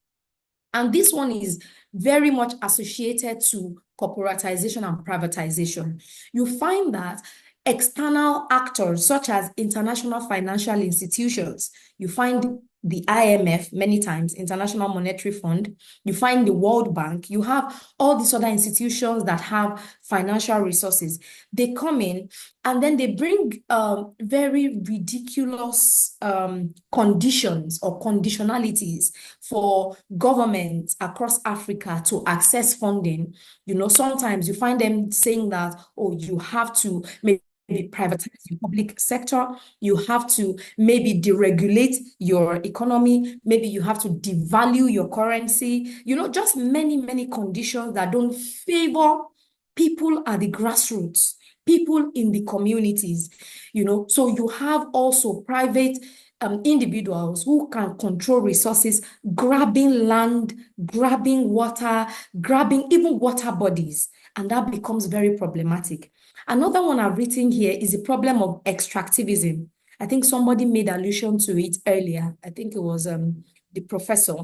[SPEAKER 9] And this one is very much associated to corporatization and privatization. You find that external actors such as international financial institutions, you find the IMF many times, International Monetary Fund, you find the World Bank, you have all these other institutions that have financial resources. They come in and then they bring very ridiculous conditions or conditionalities for governments across Africa to access funding. You know, sometimes you find them saying that, oh, you have to maybe privatize the public sector, you have to maybe deregulate your economy, maybe you have to devalue your currency, you know, just many, many conditions that don't favor people at the grassroots, people in the communities, you know. So you have also private individuals who can control resources, grabbing land, grabbing water, grabbing even water bodies, and that becomes very problematic. Another one I've written here is the problem of extractivism. I think somebody made allusion to it earlier. I think it was the professor,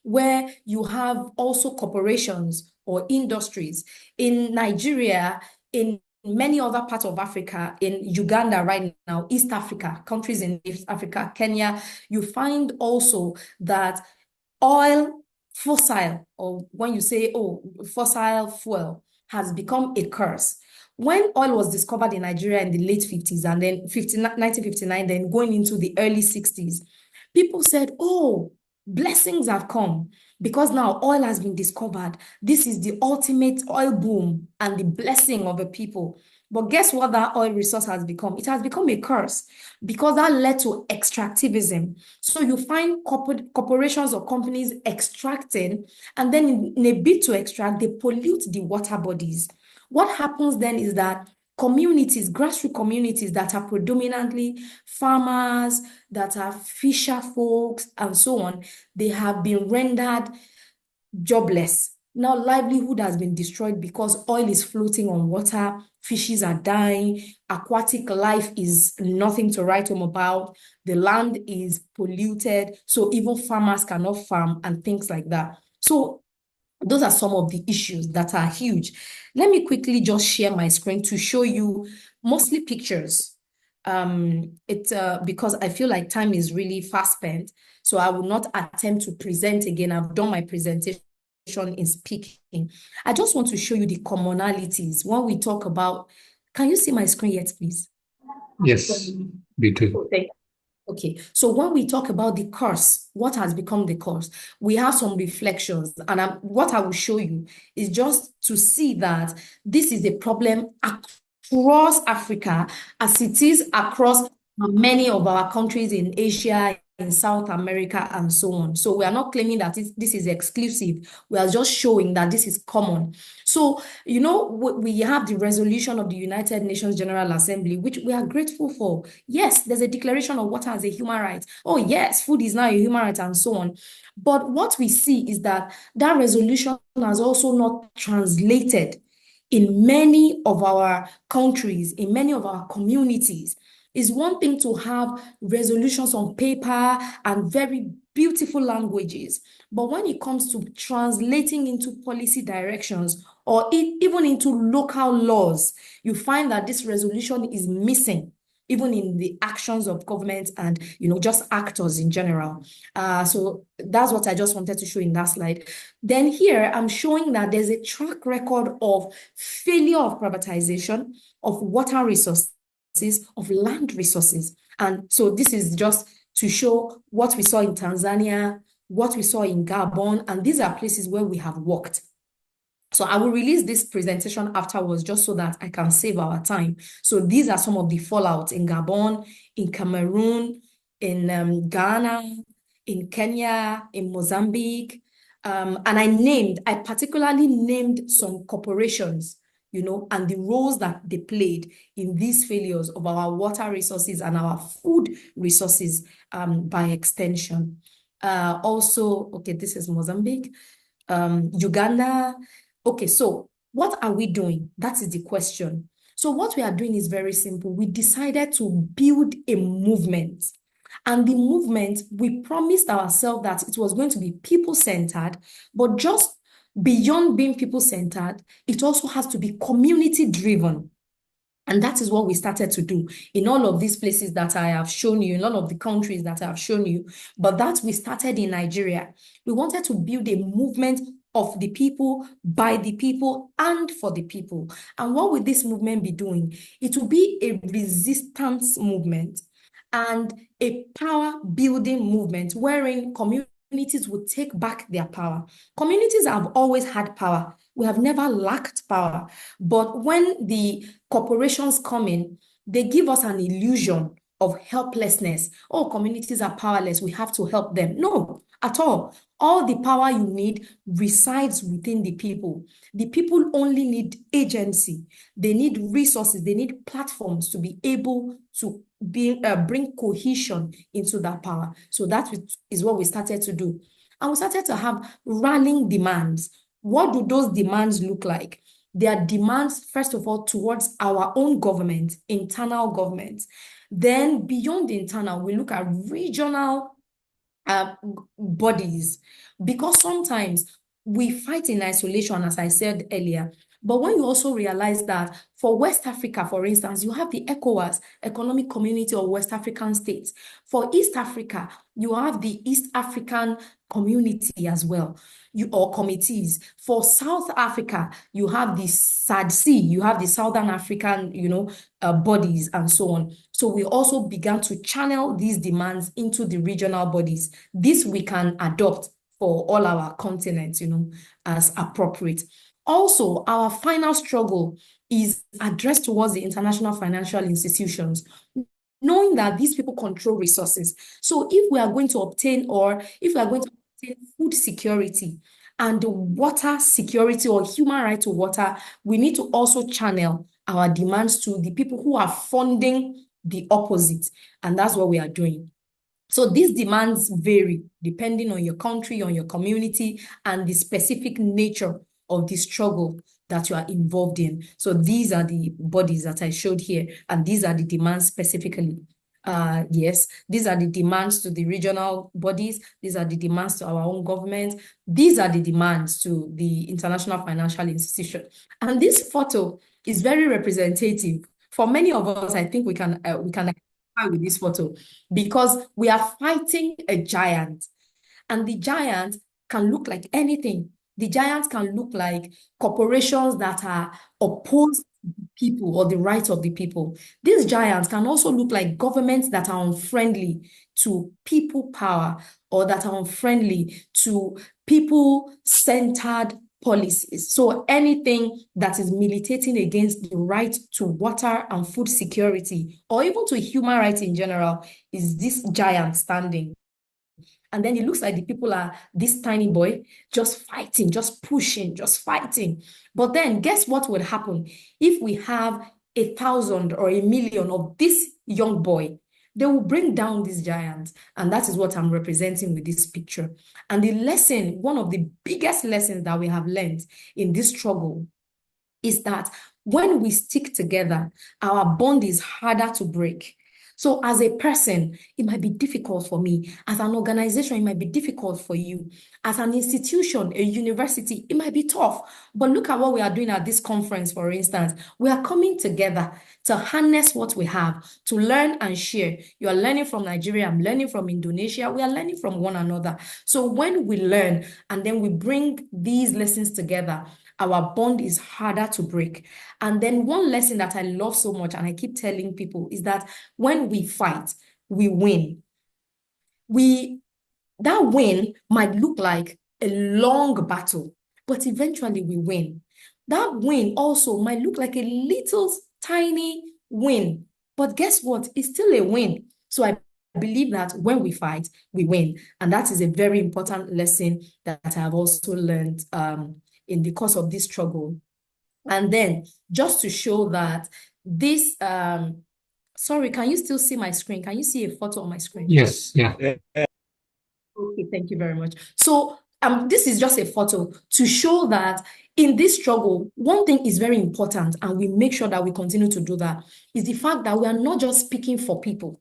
[SPEAKER 9] where you have also corporations or industries in Nigeria, in many other parts of Africa, in Uganda right now, East Africa, countries in East Africa, Kenya, you find also that oil, fossil, or when you say, oh, fossil fuel has become a curse. When oil was discovered in Nigeria in the late 50s and then 1959, then going into the early 60s, people said, oh, blessings have come because now oil has been discovered. This is the ultimate oil boom and the blessing of the people. But guess what that oil resource has become? It has become a curse because that led to extractivism. So you find corporations or companies extracting, and then in a bid to extract, they pollute the water bodies. What happens then is that communities, grassroots communities that are predominantly farmers, that are fisher folks, and so on, they have been rendered jobless. Now livelihood has been destroyed because oil is floating on water, fishes are dying, aquatic life is nothing to write home about, the land is polluted, so even farmers cannot farm and things like that. So those are some of the issues that are huge. Let me quickly just share my screen to show you mostly pictures. Because I feel like time is really fast spent, so I will not attempt to present again. I've done my presentation in speaking. I just want to show you the commonalities when we talk about. Can you see my screen yet, please?
[SPEAKER 1] Yes, we do.
[SPEAKER 9] Okay, so when we talk about the curse, what has become the curse, we have some reflections, and what I will show you is just to see that this is a problem across Africa, as it is across many of our countries in Asia, in South America, and so on. So we are not claiming that this is exclusive. We are just showing that this is common. So, you know, we have the resolution of the United Nations General Assembly, which we are grateful for. Yes, there's a declaration of water as a human right. Oh, yes, food is now a human right, and so on. But what we see is that that resolution has also not translated in many of our countries, in many of our communities. It's one thing to have resolutions on paper and very beautiful languages, but when it comes to translating into policy directions or even into local laws, you find that this resolution is missing, even in the actions of government and, you know, just actors in general. So that's what I just wanted to show in that slide. Then here, I'm showing that there's a track record of failure of privatization of water resources, of land resources. And so this is just to show what we saw in Tanzania, what we saw in Gabon, and these are places where we have worked. So I will release this presentation afterwards just so that I can save our time. So these are some of the fallouts in Gabon, in Cameroon, in Ghana, in Kenya, in Mozambique. And I particularly named some corporations, you know, and the roles that they played in these failures of our water resources and our food resources by extension. Also, okay, this is Mozambique, Uganda. Okay, so what are we doing? That is the question. So what we are doing is very simple. We decided to build a movement. And the movement, we promised ourselves that it was going to be people-centered, but just beyond being people-centered, it also has to be community-driven. And that is what we started to do in all of these places that I have shown you, in all of the countries that I have shown you. But that we started in Nigeria. We wanted to build a movement of the people, by the people, and for the people. And what will this movement be doing? It will be a resistance movement and a power-building movement wherein communities will take back their power. Communities have always had power. We have never lacked power. But when the corporations come in, they give us an illusion of helplessness. Oh, communities are powerless. We have to help them. No, at all. All the power you need resides within the people. The people only need agency. They need resources. They need platforms to be able to bring cohesion into that power. So that is what we started to do. And we started to have rallying demands. What do those demands look like? They are demands, first of all, towards our own government, internal government. Then beyond the internal, we look at regional bodies, because sometimes we fight in isolation, as I said earlier. But when you also realize that for West Africa, for instance, you have the ECOWAS, Economic Community of West African States. For East Africa, you have the East African Community as well, or committees. For South Africa, you have the SADC, you have the Southern African, bodies and so on. So we also began to channel these demands into the regional bodies. This we can adopt for all our continents, as appropriate. Also, our final struggle is addressed towards the international financial institutions, knowing that these people control resources. So if we are going to obtain food security and water security or human right to water, we need to also channel our demands to the people who are funding the opposite. And that's what we are doing. So these demands vary depending on your country, on your community, and the specific nature of the struggle that you are involved in. So these are the bodies that I showed here, and these are the demands specifically. Yes, these are the demands to the regional bodies. These are the demands to our own government. These are the demands to the international financial institution. And this photo is very representative. For many of us, I think we can identify with this photo because we are fighting a giant, and the giant can look like anything. The giants can look like corporations that are opposed to the people or the rights of the people. These giants can also look like governments that are unfriendly to people power or that are unfriendly to people-centered policies. So anything that is militating against the right to water and food security, or even to human rights in general, is this giant standing. And then it looks like the people are this tiny boy just fighting, just pushing, just fighting. But then guess what would happen if we have 1,000 or 1,000,000 of this young boy? They will bring down these giants. And that is what I'm representing with this picture. And the lesson, one of the biggest lessons that we have learned in this struggle is that when we stick together, our bond is harder to break. So as a person, it might be difficult for me. As an organization, it might be difficult for you. As an institution, a university, it might be tough. But look at what we are doing at this conference, for instance. We are coming together to harness what we have, to learn and share. You are learning from Nigeria, I'm learning from Indonesia. We are learning from one another. So when we learn and then we bring these lessons together, our bond is harder to break. And then one lesson that I love so much, and I keep telling people, is that when we fight, we win. That win might look like a long battle, but eventually we win. That win also might look like a little tiny win, but guess what? It's still a win. So I believe that when we fight, we win. And that is a very important lesson that I have also learned in the course of this struggle. And then just to show that this, sorry, can you still see my screen? Can you see a photo on my screen?
[SPEAKER 1] Yes, yeah.
[SPEAKER 9] Okay, thank you very much. So this is just a photo to show that in this struggle, one thing is very important, and we make sure that we continue to do that, is the fact that we are not just speaking for people.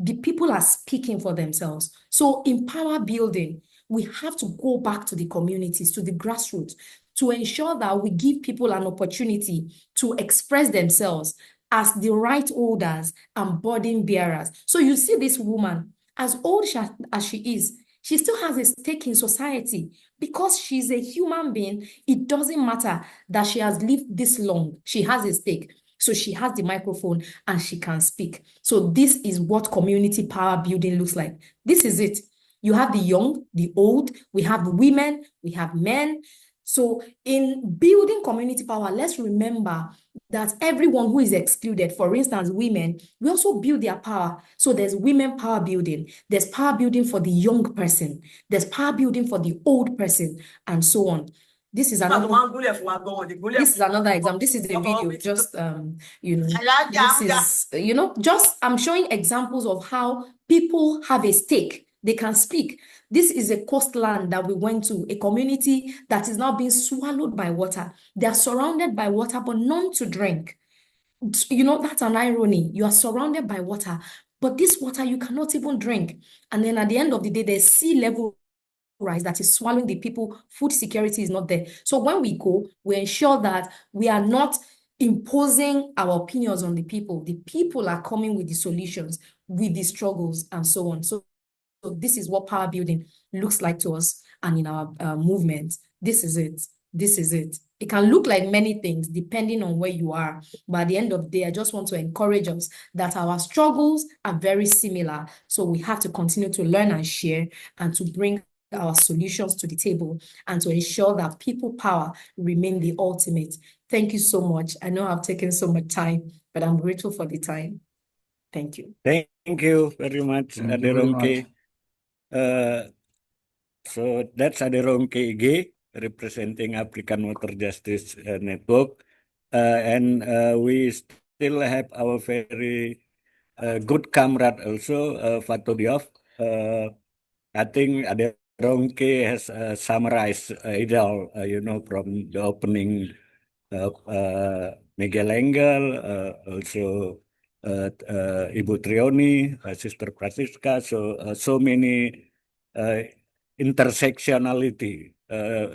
[SPEAKER 9] The people are speaking for themselves. So in power building, we have to go back to the communities, to the grassroots, to ensure that we give people an opportunity to express themselves as the right holders and burden bearers. So you see this woman, as old as she is, she still has a stake in society because she's a human being. It doesn't matter that she has lived this long. She has a stake. So she has the microphone and she can speak. So this is what community power building looks like. This is it. You have the young, the old, we have the women, we have men. So in building community power, let's remember that everyone who is excluded, for instance, women, we also build their power. So there's women power building. There's power building for the young person. There's power building for the old person, and so on. This is another example. This is a video, just this is just I'm showing examples of how people have a stake. They can speak. This is a coastland that we went to, a community that is now being swallowed by water. They are surrounded by water, but none to drink. That's an irony. You are surrounded by water, but this water you cannot even drink. And then at the end of the day, there's sea level rise that is swallowing the people. Food security is not there. So when we go, we ensure that we are not imposing our opinions on the people. The people are coming with the solutions, with the struggles, and so on. So this is what power building looks like to us and in our movement. This is it. This is it. It can look like many things depending on where you are. But at the end of the day, I just want to encourage us that our struggles are very similar. So we have to continue to learn and share and to bring our solutions to the table and to ensure that people power remain the ultimate. Thank you so much. I know I've taken so much time, but I'm grateful for the time. Thank you.
[SPEAKER 8] Thank you very much,
[SPEAKER 4] Thank you very much.
[SPEAKER 8] So that's Aderonke Ige, representing African Water Justice Network. And we still have our very good comrade also, Fatou Diop. I think Aderonke has summarized it all, from the opening of Miguel Engel, also Ibu Trioni, Sister Francisca. So many intersectionality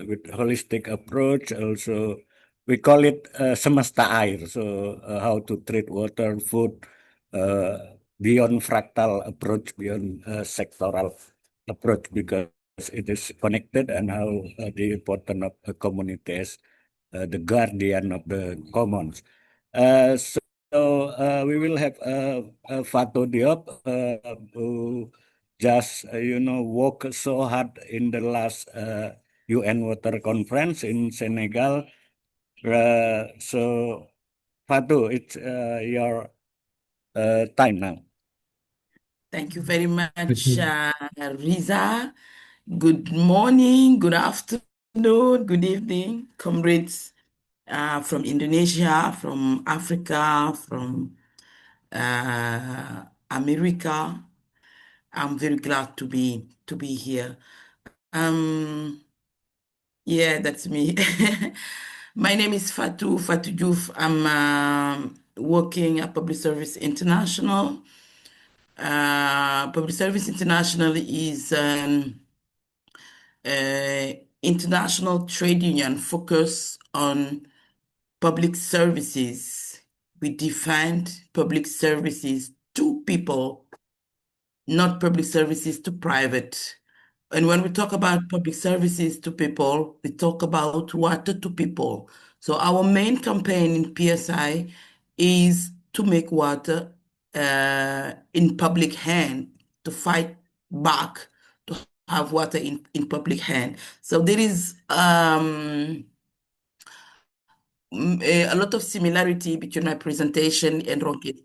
[SPEAKER 8] with holistic approach. Also, we call it semesta air. So how to treat water, food beyond fractal approach, beyond sectoral approach, because it is connected and how the importance of the community as the guardian of the commons. So we will have Fatou Diop who just worked so hard in the last UN Water Conference in Senegal. So Fatou, it's your time now.
[SPEAKER 10] Thank you very much, Riza. Good morning, good afternoon, good evening, comrades from Indonesia, from Africa, from America. I'm very glad to be here. Yeah, that's me. My name is Fatou Diouf. I'm working at Public Service International. Public Service International is an international trade union focused on public services. We defined public services to people, not public services to private. And when we talk about public services to people, we talk about water to people. So our main campaign in PSI is to make water in public hand, to fight back, to have water in public hand. So there is a lot of similarity between my presentation and Ronke's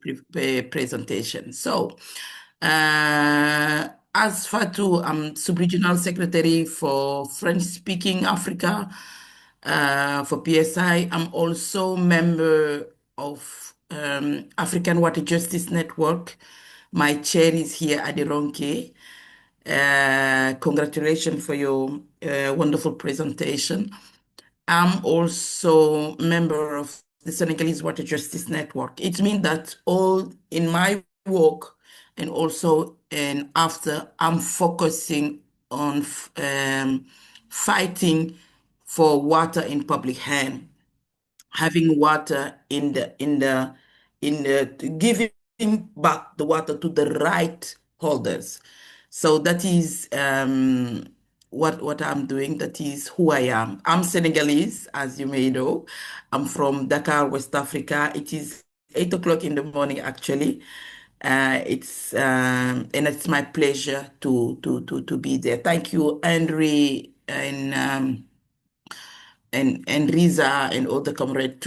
[SPEAKER 10] presentation. So, as Fatou, I'm Sub-Regional Secretary for French-speaking Africa for PSI. I'm also member of African Water Justice Network. My chair is here at the Ronke. Congratulations for your wonderful presentation. I'm also member of the Senegalese Water Justice Network. It means that all in my work and also and after, I'm focusing on fighting for water in public hand, having water giving back the water to the right holders. So that is what I'm doing. That is who I am. I'm Senegalese, as you may know. I'm from Dakar, West Africa. It is 8 o'clock in the morning, actually. And it's my pleasure to be there. Thank you, Henry and Riza and all the comrades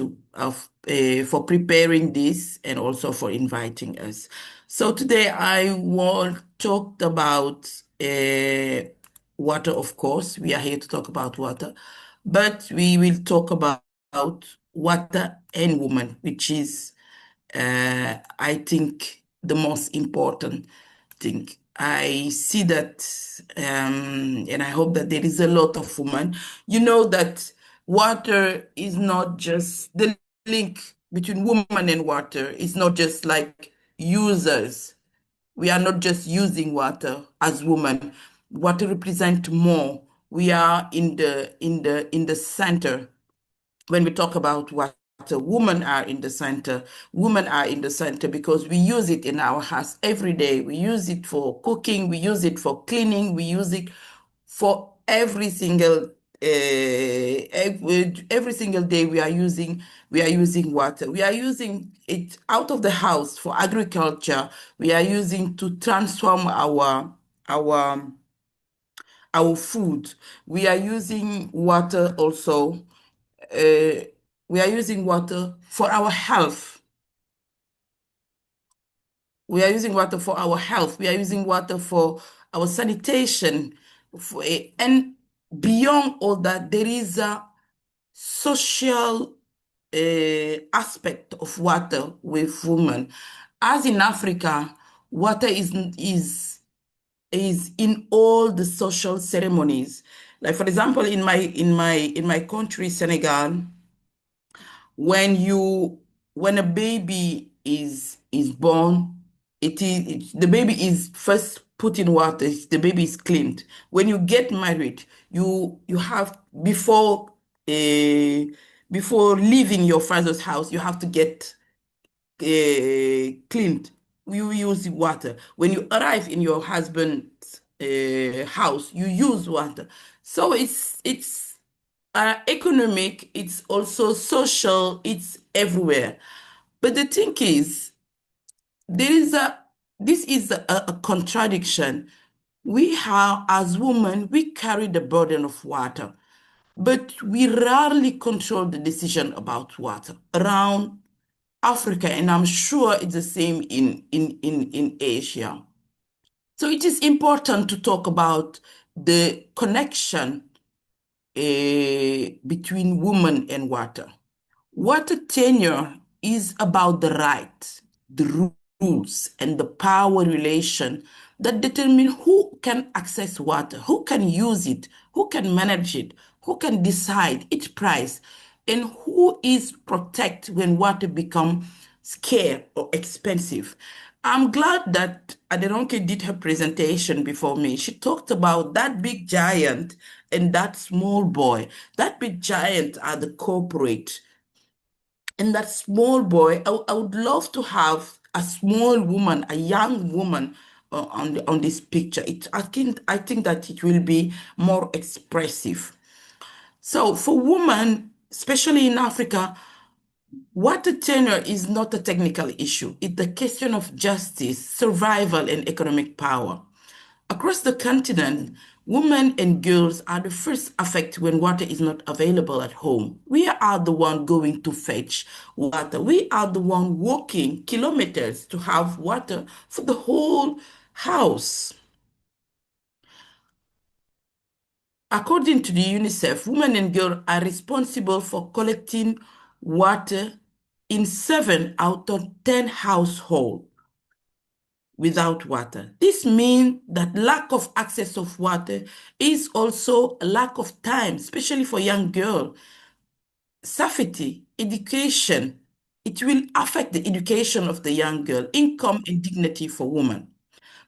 [SPEAKER 10] for preparing this and also for inviting us. So today I want talk about water, of course. We are here to talk about water, but we will talk about water and women, which is, I think, the most important thing. I see that, and I hope that there is a lot of women. You know that water is not just the link between woman and water. It's not just like users. We are not just using water as women. Water represents more. We are in the center when we talk about water. Women are in the center. Women are in the center because we use it in our house every day. We use it for cooking. We use it for cleaning. We use it for every single every single day. We are using water. We are using it out of the house for agriculture. We are using to transform our food. We are using water also. We are using water for our health. We are using water for our health. We are using water for our sanitation. And beyond all that, there is a social aspect of water with women. As in Africa, water is in all the social ceremonies. Like, for example, in my country, Senegal, when a baby is born, the baby is first put in water. The baby is cleaned. When you get married, you have before leaving your father's house, you have to get cleaned. You use water. When you arrive in your husband's house, you use water. So it's economic, it's also social, it's everywhere. But the thing is, this is a contradiction. We have, as women, we carry the burden of water, but we rarely control the decision about water around Africa, and I'm sure it's the same in Asia. So it is important to talk about the connection between women and water. Water tenure is about the right, the rules, and the power relation that determine who can access water, who can use it, who can manage it, who can decide its price, and who is protected when water become scarce or expensive. I'm glad that Aderonke did her presentation before me. She talked about that big giant and that small boy. That big giant are the corporate. And that small boy, I would love to have a small woman, a young woman on this picture. I think that it will be more expressive. So for women, especially in Africa, water tenure is not a technical issue. It's a question of justice, survival, and economic power. Across the continent, women and girls are the first affected when water is not available at home. We are the one going to fetch water. We are the one walking kilometers to have water for the whole house. According to the UNICEF, women and girls are responsible for collecting water in 7 out of 10 households without water. This means that lack of access of water is also a lack of time, especially for young girls. Safety, education, it will affect the education of the young girl, income and dignity for women.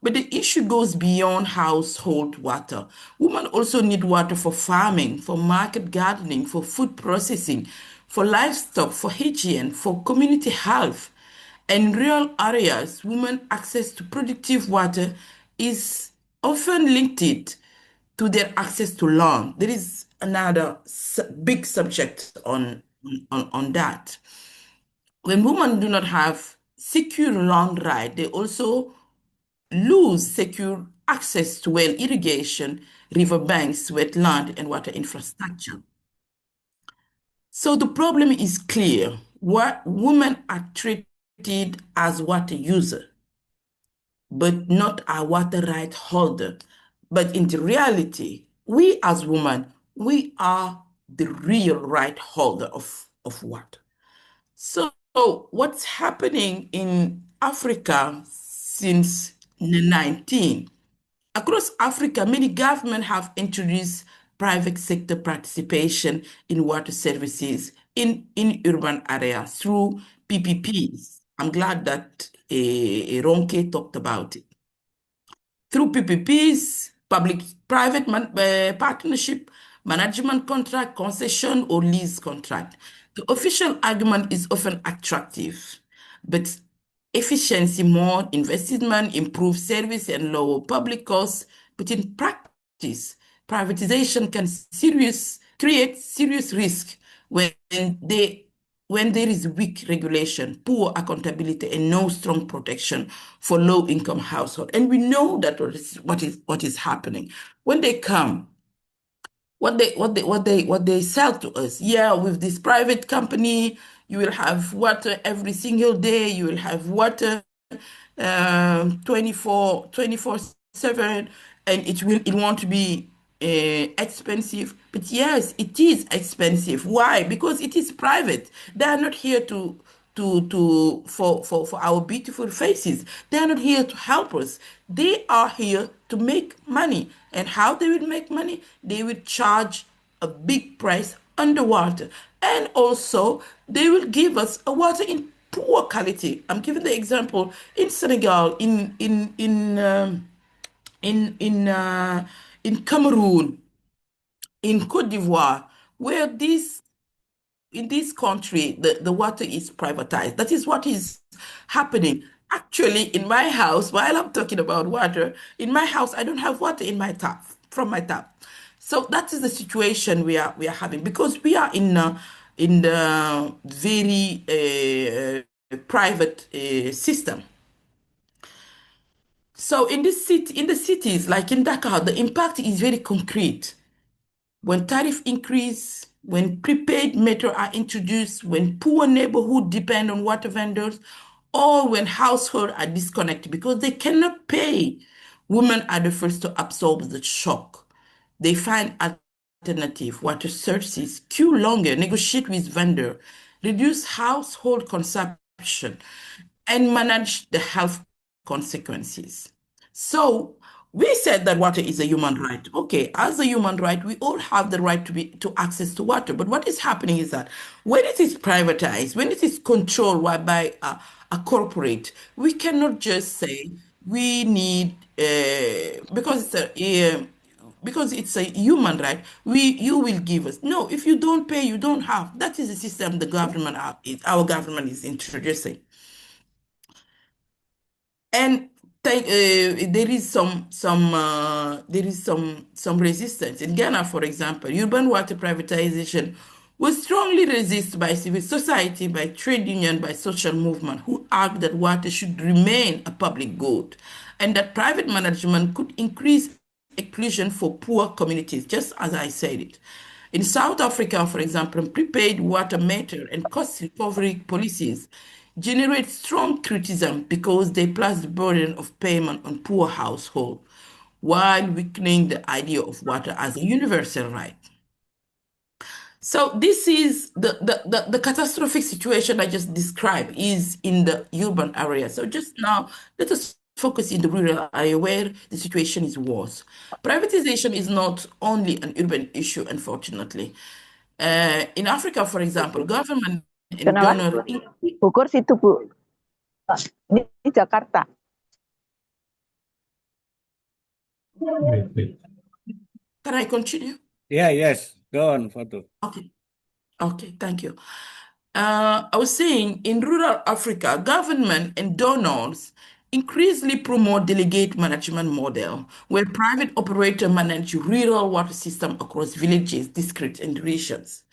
[SPEAKER 10] But the issue goes beyond household water. Women also need water for farming, for market gardening, for food processing, for livestock, for hygiene, for community health. In rural areas, women access to productive water is often linked to their access to land. There is another big subject on that. When women do not have secure land right, they also lose secure access to well irrigation, riverbanks, wetland, and water infrastructure. So the problem is clear. Women are treated as water user, but not a water right holder. But in the reality, we as women, we are the real right holder of water. So what's happening in Africa since the 19? Across Africa, many governments have introduced private sector participation in water services in urban areas through PPPs. I'm glad that Ronke talked about it. Through PPPs, public-private partnership, management contract, concession, or lease contract. The official argument is often attractive, but efficiency, more investment, improved service, and lower public costs. But in practice, privatization can create serious risk when there is weak regulation, poor accountability, and no strong protection for low-income households. And we know that what is happening. When they come, what they sell to us, yeah, with this private company, you will have water every single day, you will have water 24/7, and it won't be expensive. But yes, it is expensive. Why? Because it is private. They are not here for our beautiful faces. They are not here to help us. They are here to make money. And how they will make money? They will charge a big price underwater. And also, they will give us a water in poor quality. I'm giving the example in Senegal, in Cameroon, in Cote d'Ivoire, where in this country, the water is privatized. That is what is happening. Actually, in my house, while I'm talking about water, in my house, I don't have water in my tap, from my tap. So that is the situation we are having, because we are in the very private system. So in the cities, like in Dakar, the impact is very concrete. When tariff increase, when prepaid meter are introduced, when poor neighborhood depend on water vendors, or when households are disconnected because they cannot pay, women are the first to absorb the shock. They find alternative water sources, queue longer, negotiate with vendor, reduce household consumption, and manage the health consequences. So we said that water is a human right. Okay, as a human right, we all have the right to access to water. But what is happening is that when it is privatized, when it is controlled by a corporate, we cannot just say we need because it's a human right. You will give us. No, if you don't pay, you don't have. That is the system our government is introducing. And there is some resistance in Ghana, for example. Urban water privatization was strongly resisted by civil society, by trade union, by social movement, who argued that water should remain a public good, and that private management could increase exclusion for poor communities, just as I said it. In South Africa, for example, prepaid water meter and cost recovery policies generate strong criticism because they place the burden of payment on poor households while weakening the idea of water as a universal right. So this is the catastrophic situation I just described is in the urban area. So just now, let us focus in the rural area where the situation is worse. Privatization is not only an urban issue, unfortunately. In Africa, for example, government and donor.
[SPEAKER 11] Bogor situ, Bu. Di Jakarta.
[SPEAKER 10] Can I continue?
[SPEAKER 8] Yeah, yes. Go on, Fatu.
[SPEAKER 10] Okay, thank you. I was saying in rural Africa, government and donors increasingly promote delegate management model where private operator manage rural water system across villages, districts, and regions.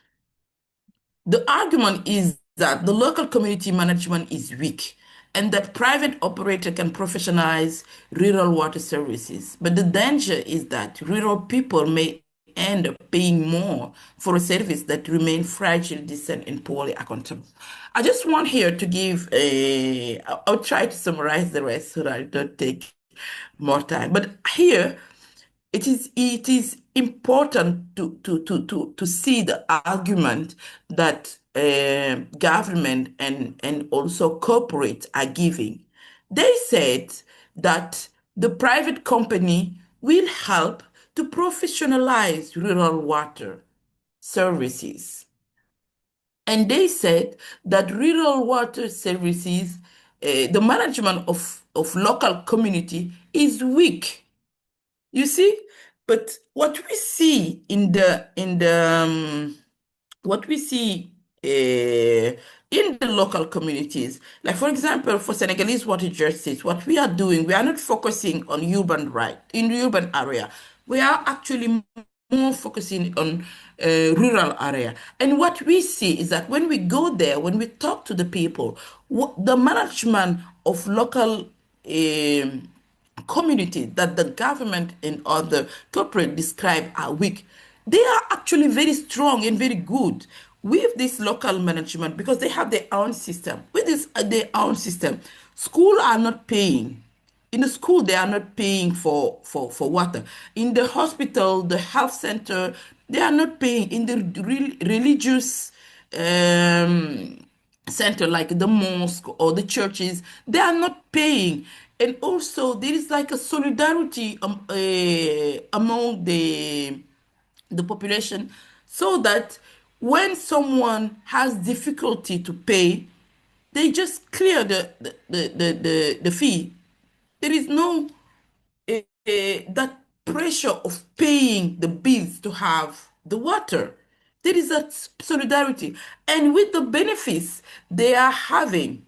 [SPEAKER 10] The argument is that the local community management is weak and that private operator can professionalize rural water services. But the danger is that rural people may end up paying more for a service that remains fragile, distant, and poorly accountable. I just want here to give I'll try to summarize the rest so that I don't take more time. But here, it is important to see the argument that government and also corporate are giving. They said that the private company will help to professionalize rural water services. And they said that rural water services, the management of local community is weak. You see, but what we see what we see in the local communities, like for example, for Senegalese water justice, what we are doing, we are not focusing on in the urban area. We are actually more focusing on rural area. And what we see is that when we go there, when we talk to the people, the management of local communities that the government and other corporate describe are weak, they are actually very strong and very good with this local management because they have their own system. With this their own system, school are not paying. In the school, they are not paying for water. In the hospital, the health center, they are not paying. In the religious center, like the mosque or the churches, they are not paying. And also, there is like a solidarity among the population so that when someone has difficulty to pay, they just clear the fee. There is no that pressure of paying the bills to have the water. There is that solidarity. And with the benefits they are having,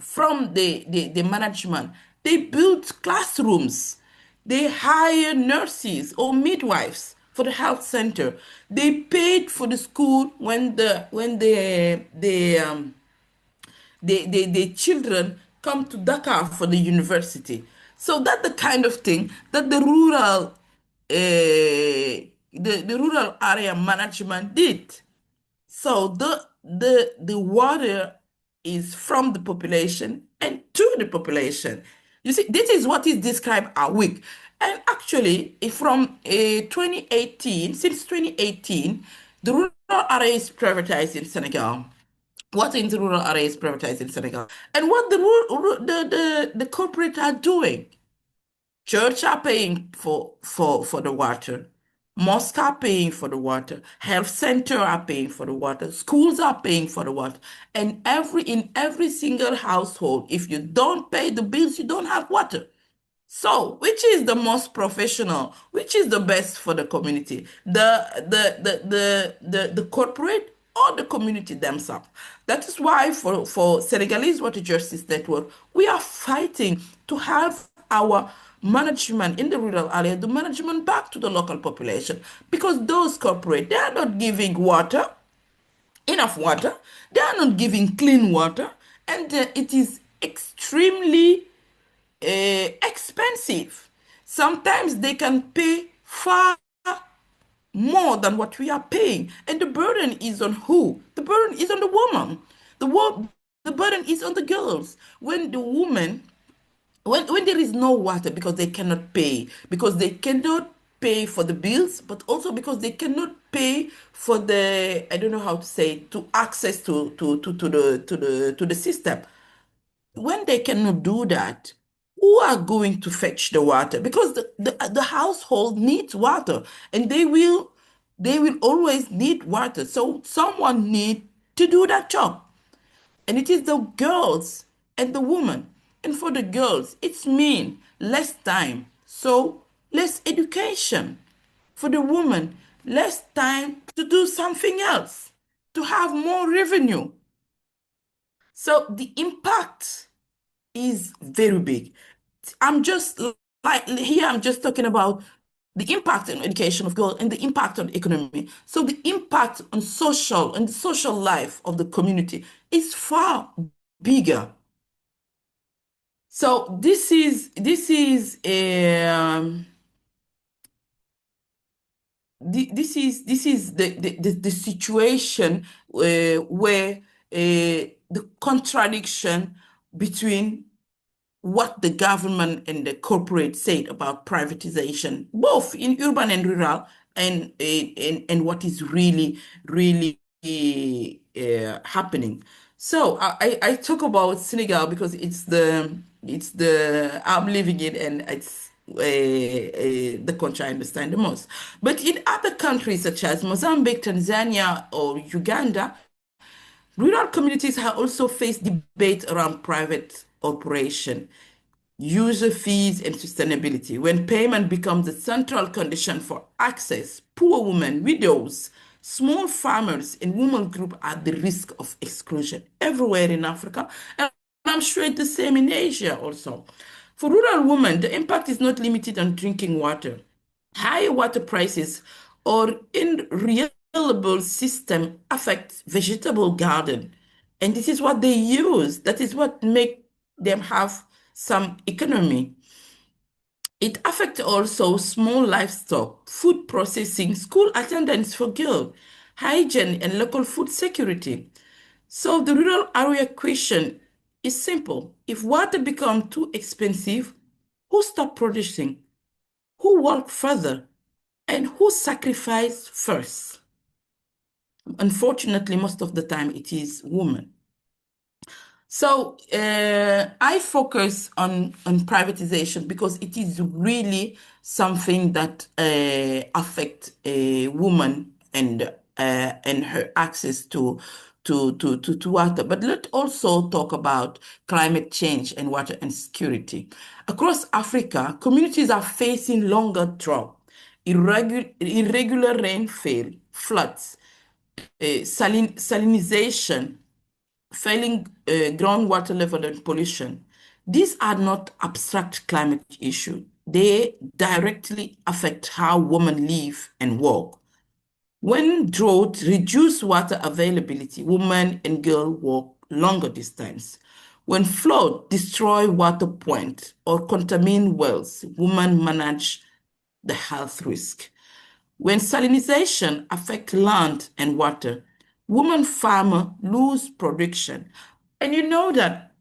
[SPEAKER 10] from the management. They built classrooms. They hired nurses or midwives for the health center. They paid for the school when the children come to Dakar for the university. So that's the kind of thing that the rural area management did. So the water is from the population and to the population. You see, this is what is described a week. And actually, from 2018, since 2018, the rural area is privatized in Senegal. What in the rural area is privatized in Senegal? And what the corporate are doing? Church are paying for the water. Mosque are paying for the water. Health center are paying for the water. Schools are paying for the water. And in every single household, if you don't pay the bills, you don't have water. So, which is the most professional? Which is the best for the community? The corporate or the community themselves? That is why for Senegalese Water Justice Network, we are fighting to have our management in the rural area, the management back to the local population, because those corporate, they are not giving enough water, they are not giving clean water, and it is extremely expensive. Sometimes they can pay far more than what we are paying. And the burden is on who? The burden is on the woman. The burden is on the girls. When the woman, when there is no water because they cannot pay, because they cannot pay for the bills, but also because they cannot pay for the, I don't know how to say, to access to the system. When they cannot do that, who are going to fetch the water? Because the household needs water, and they will always need water. So someone need to do that job. And it is the girls and the women. And for the girls, it's mean less time. So less education. For the woman, less time to do something else, to have more revenue. So the impact is very big. I'm just I'm just talking about the impact on education of girls and the impact on economy. So the impact on the social life of the community is far bigger. So this is the situation where the contradiction between what the government and the corporate said about privatization, both in urban and rural, and what is really happening. So I talk about Senegal because it's the I'm living it, and it's the country I understand the most. But in other countries such as Mozambique, Tanzania, or Uganda, rural communities have also faced debate around private operation, user fees, and sustainability. When payment becomes the central condition for access, poor women, widows, small farmers, and women groups are at the risk of exclusion everywhere in Africa. And I'm sure it's the same in Asia also. For rural women, the impact is not limited on drinking water. High water prices or unreliable system affect vegetable garden. And this is what they use. That is what make them have some economy. It affects also small livestock, food processing, school attendance for girls, hygiene, and local food security. So the rural area question is simple. If water becomes too expensive, who stop producing? Who work further? And who sacrifice first? Unfortunately, most of the time it is women. So I focus on privatization because it is really something that affects a woman and her access to water. But let's also talk about climate change and water insecurity. Across Africa, communities are facing longer drought, irregular rainfall, floods, salinization, failing groundwater level and pollution, these are not abstract climate issues. They directly affect how women live and work. When drought reduce water availability, women and girls walk longer distance. When flood destroy water point or contaminate wells, women manage the health risk. When salinization affect land and water, women farmer lose production. And you know that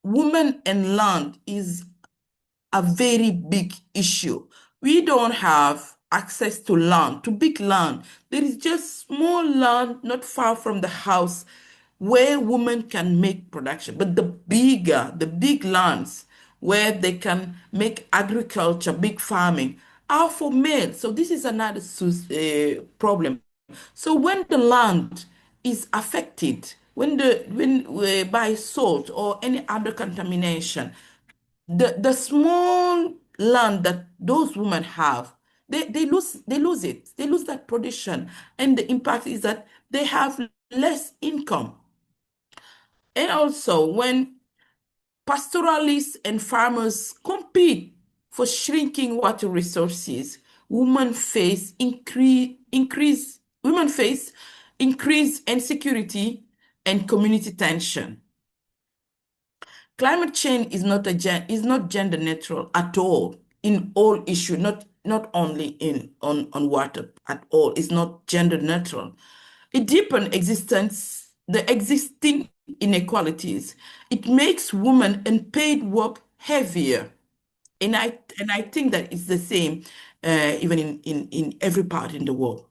[SPEAKER 10] women and land is a very big issue. We don't have access to land, to big land. There is just small land not far from the house where women can make production. But the big lands where they can make agriculture, big farming, are for men. So this is another problem. So when the land is affected, when by salt or any other contamination, the small land that those women have, they lose it. They lose that production. And the impact is that they have less income. And also when pastoralists and farmers compete for shrinking water resources, women face increased insecurity and community tension. Climate change is not gender neutral at all in all issues, not only on water at all. It's not gender neutral. It deepens the existing inequalities. It makes women unpaid work heavier. And I think that it's the same even in every part in the world.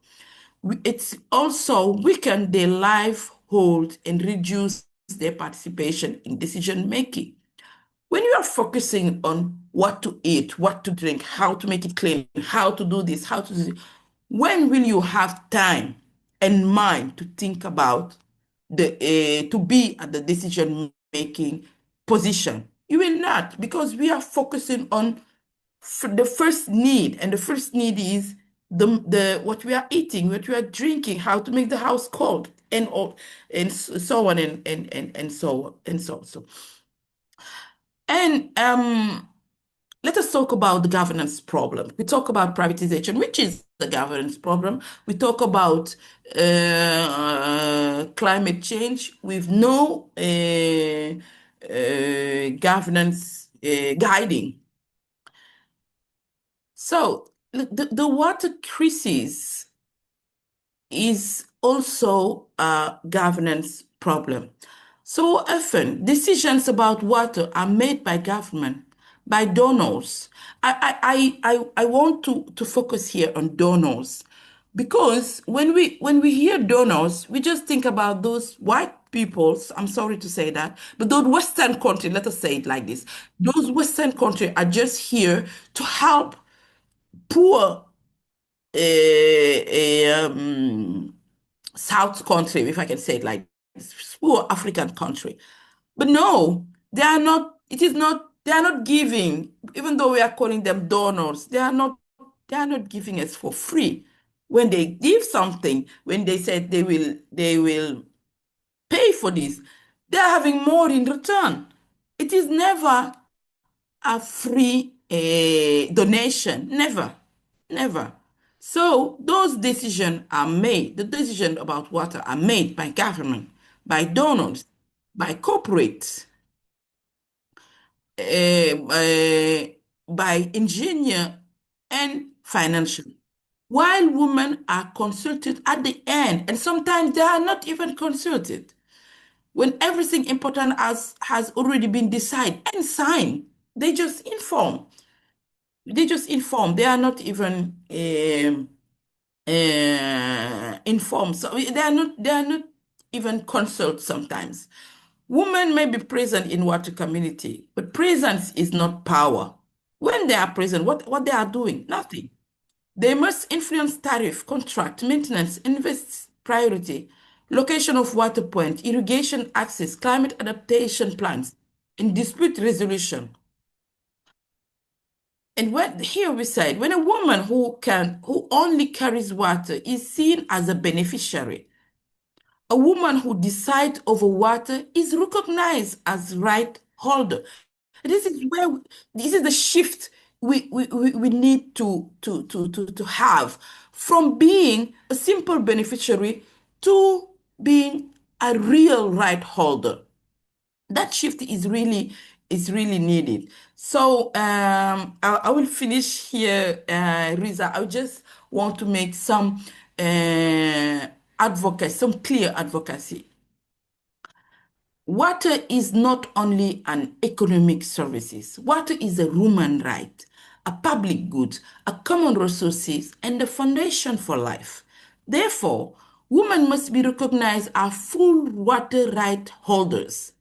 [SPEAKER 10] It's also weakened their livelihood and reduce their participation in decision making. When you are focusing on what to eat, what to drink, how to make it clean, how to do this, how to do this, when will you have time and mind to think about to be at the decision making position? You will not, because we are focusing on the first need, and the first need is the what we are eating, what we are drinking, how to make the house cold, and all, and so on, and so on, and so. And let us talk about the governance problem. We talk about privatization, which is the governance problem. We talk about climate change with no governance guiding. So the water crisis is also a governance problem. So often, decisions about water are made by government, by donors. I want to focus here on donors, because when we hear donors, we just think about those white peoples. I'm sorry to say that, but those Western countries, let us say it like this, those Western countries are just here to help poor South country, if I can say it like this, poor African country. But no, they are not, they are not giving, even though we are calling them donors, they are not giving us for free. When they give something, when they said they will pay for this, they are having more in return. It is never a free donation, never. So those decisions are made, the decisions about water are made by government, by donors, by corporates, by engineer and financial. While women are consulted at the end, and sometimes they are not even consulted. When everything important has already been decided and signed, they just inform. They are not even informed. So they are not even consulted sometimes. Women may be present in water community, but presence is not power. When they are present, what they are doing? Nothing. They must influence tariff, contract, maintenance, invest priority, location of water point, irrigation access, climate adaptation plans, and dispute resolution. And here we said, when a woman who only carries water is seen as a beneficiary, a woman who decides over water is recognized as right holder. This is the shift we need to have from being a simple beneficiary to being a real right holder. That shift is really needed. So I will finish here, Riza. I just want to make some some clear advocacy. Water is not only an economic services. Water is a human right, a public good, a common resources, and the foundation for life. Therefore, women must be recognized as full water right holders.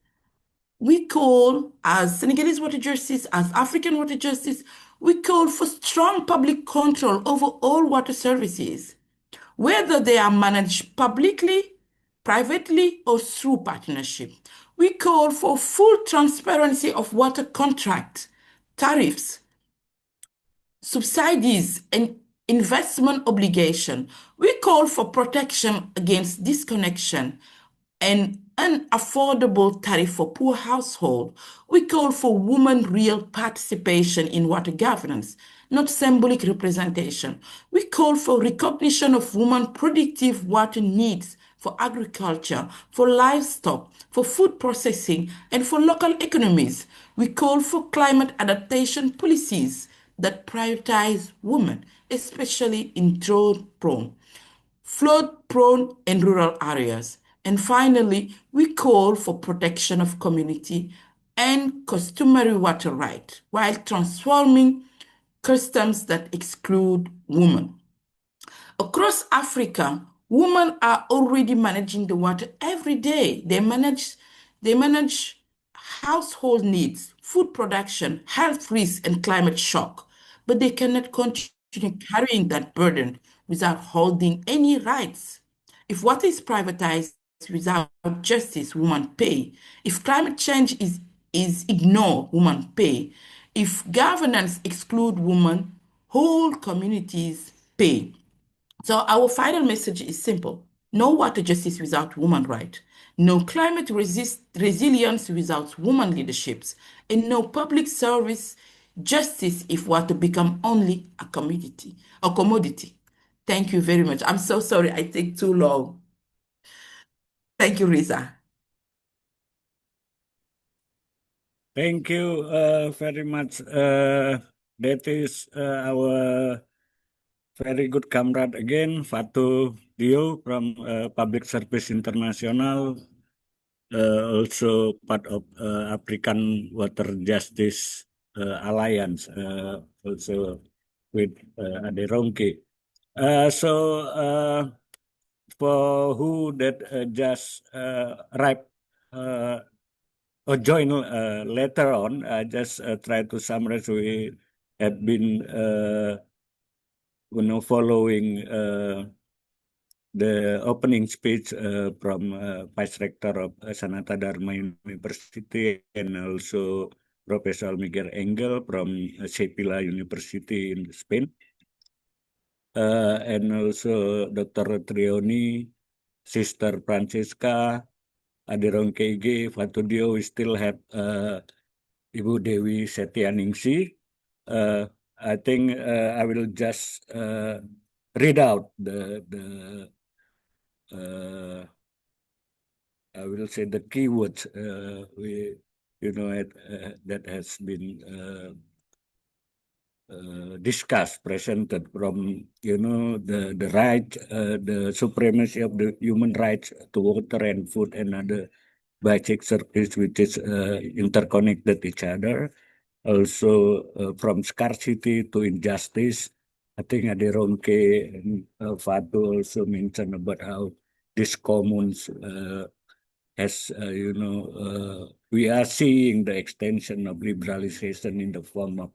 [SPEAKER 10] We call, as Senegalese water justice, as African water justice, we call for strong public control over all water services, whether they are managed publicly, privately, or through partnership. We call for full transparency of water contracts, tariffs, subsidies, and investment obligation. We call for protection against disconnection and unaffordable tariff for poor household. We call for women real participation in water governance, not symbolic representation. We call for recognition of women productive water needs for agriculture, for livestock, for food processing, and for local economies. We call for climate adaptation policies that prioritize women, especially in drought-prone, flood-prone, and rural areas. And finally, we call for protection of community and customary water rights while transforming customs that exclude women. Across Africa, women are already managing the water every day. They manage household needs, food production, health risks, and climate shock. But they cannot continue carrying that burden without holding any rights. If water is privatized without justice, women pay. If climate change is ignored, women pay. If governance exclude women, whole communities pay. So our final message is simple. No water justice without women right. No climate resilience without women leaderships. And no public service justice if water become only a commodity. Thank you very much. I'm so sorry I take too long. Thank you, Riza.
[SPEAKER 8] Thank you very much. That is our very good comrade again, Fatu Dio from Public Service International, also part of African Water Justice Alliance, also with Ade Ronke. So for who that just arrived or join later on, I just try to summarize. We have been following the opening speech from Vice Rector of Sanata Dharma University and also Professor Miguel Engel from Sevilla University in Spain, and also Dr. Trioni, Sister Francisca, Adirong KG, Fatudio. We still have Ibu Dewi Setianingsi. I think I will just read out the I will say the keywords that has been discussed, presented from the right, the supremacy of the human rights to water and food and other basic services which is interconnected each other. Also from scarcity to injustice. I think Ade Ronke and Fatu also mentioned about how these commons as we are seeing the extension of liberalization in the form of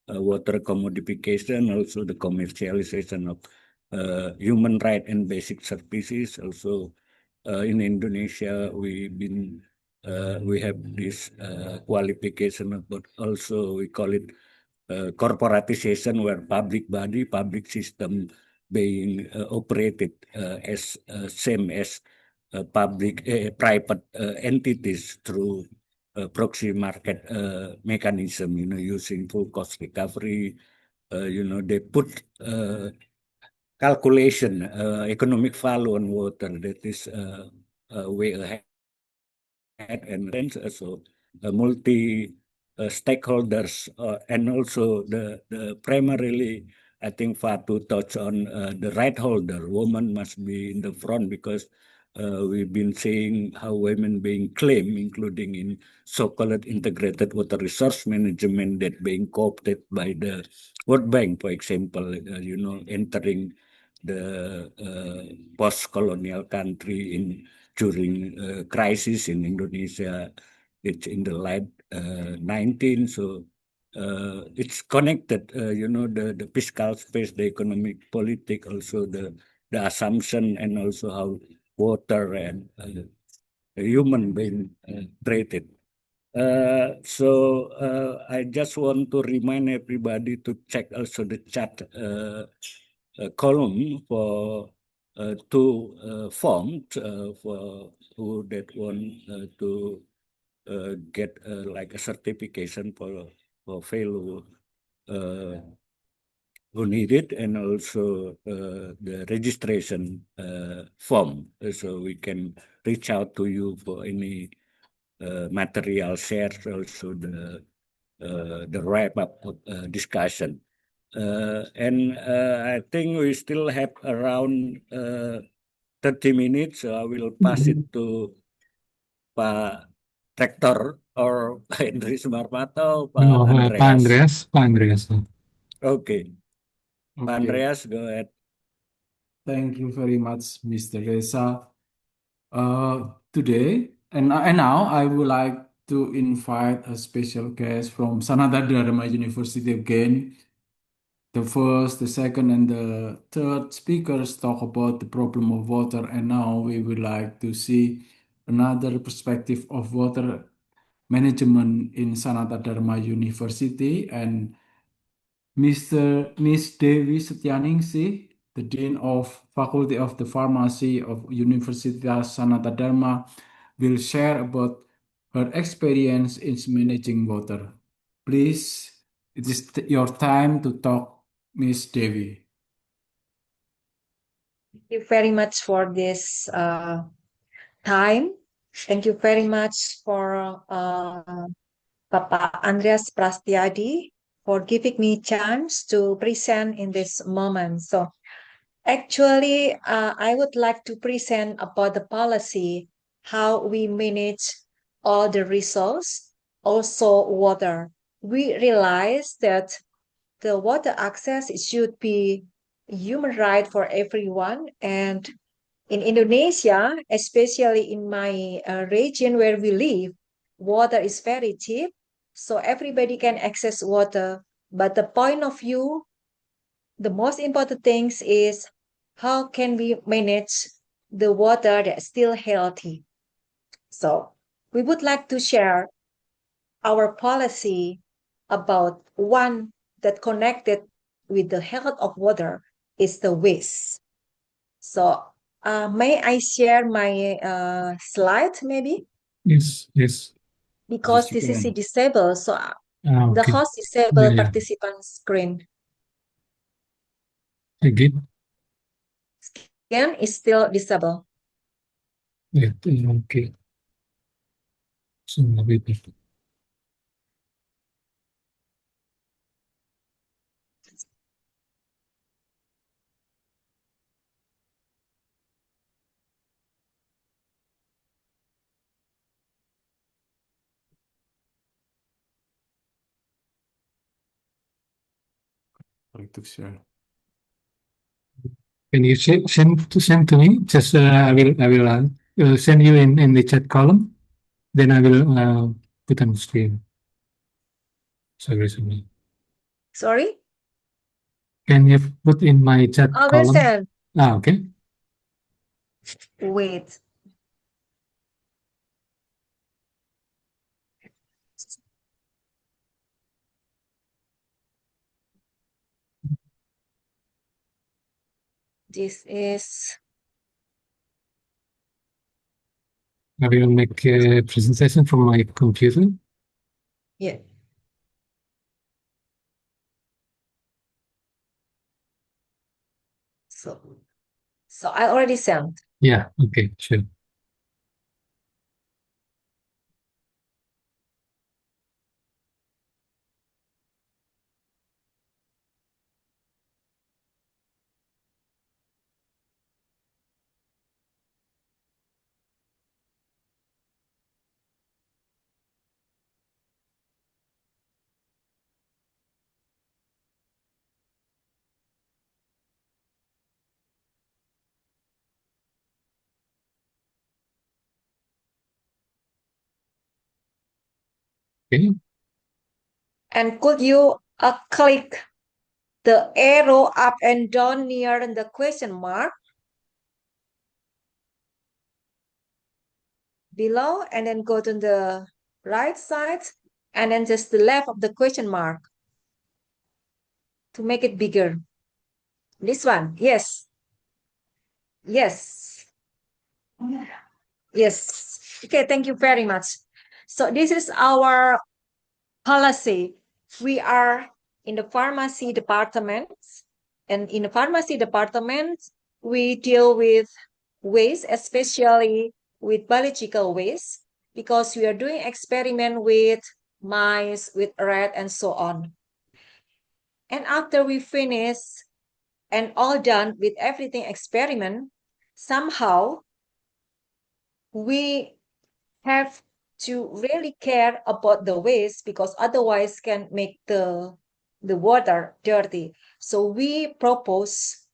[SPEAKER 8] water commodification, also the commercialization of human right and basic services. Also in Indonesia, we have this qualification, but also we call it corporatization, where public body, public system being operated as same as public private entities through proxy market mechanism, using full cost recovery. They put calculation, economic value on water that is way ahead, and then also multi stakeholders, and also the primarily, I think Fatu touched on the right holder. Women must be in the front because we've been seeing how women being claimed, including in so-called integrated water resource management, that being co-opted by the World Bank, for example, entering the post-colonial country during crisis in Indonesia. It's in the late 19, so it's connected. The fiscal space, the economic, politic, also the assumption, and also how water and human being treated. So I just want to remind everybody to check also the chat column for two forms for who that want to get like a certification for fellow who need it, and also the registration form, so we can reach out to you for any material shared, also the wrap-up discussion. And I think we still have around 30 minutes, so I will pass it to Pak Rektor or Henry Sumarmato, Pak Andreas.
[SPEAKER 1] Pak Andreas.
[SPEAKER 8] Okay. Pak Andreas, go ahead.
[SPEAKER 4] Thank you very much, Mr. Reza. Today, and now I would like to invite a special guest from Sanata Dharma University again. The first, the second, and the third speakers talk about the problem of water, and now we would like to see another perspective of water management in Sanata Dharma University, and Miss Devi Setyaningsih, the Dean of Faculty of the Pharmacy of Universitas Sanata Dharma, will share about her experience in managing water. Please, it is your time to talk, Miss Devi.
[SPEAKER 12] Thank you very much for this time. Thank you very much for Papa Andreas Prastiadi for giving me chance to present in this moment. So actually, I would like to present about the policy, how we manage all the resource, also water. We realize that the water access should be a human right for everyone. And in Indonesia, especially in my region where we live, water is very cheap, so everybody can access water. But the point of view, the most important things is how can we manage the water that's still healthy. So we would like to share our policy about one that connected with the health of water is the waste. So may I share my slide maybe?
[SPEAKER 1] Yes.
[SPEAKER 12] Because this is disabled, so the
[SPEAKER 1] Okay.
[SPEAKER 12] host disabled
[SPEAKER 1] Yeah.
[SPEAKER 12] participant screen.
[SPEAKER 1] Again.
[SPEAKER 12] Again, is still disabled.
[SPEAKER 1] Yeah, okay. So maybe. Can you send to me? Just I will send you in the chat column. Then I will put on screen.
[SPEAKER 12] Sorry?
[SPEAKER 1] Can you put in my chat
[SPEAKER 12] I will
[SPEAKER 1] column?
[SPEAKER 12] send.
[SPEAKER 1] Okay.
[SPEAKER 12] Wait. This is
[SPEAKER 1] I will make a presentation from my computer.
[SPEAKER 12] Yeah. So I already sent.
[SPEAKER 1] Yeah, okay, sure. Okay.
[SPEAKER 12] And could you click the arrow up and down near the question mark below, and then go to the right side, and then just the left of the question mark to make it bigger. This one, yes. Yes. Yes. Okay, thank you very much. So this is our policy. We are in the pharmacy department, and in the pharmacy department, we deal with waste, especially with biological waste, because we are doing experiment with mice, with rat, and so on. And after we finish and all done with everything experiment, somehow we have to really care about the waste, because otherwise can make the water dirty. So we propose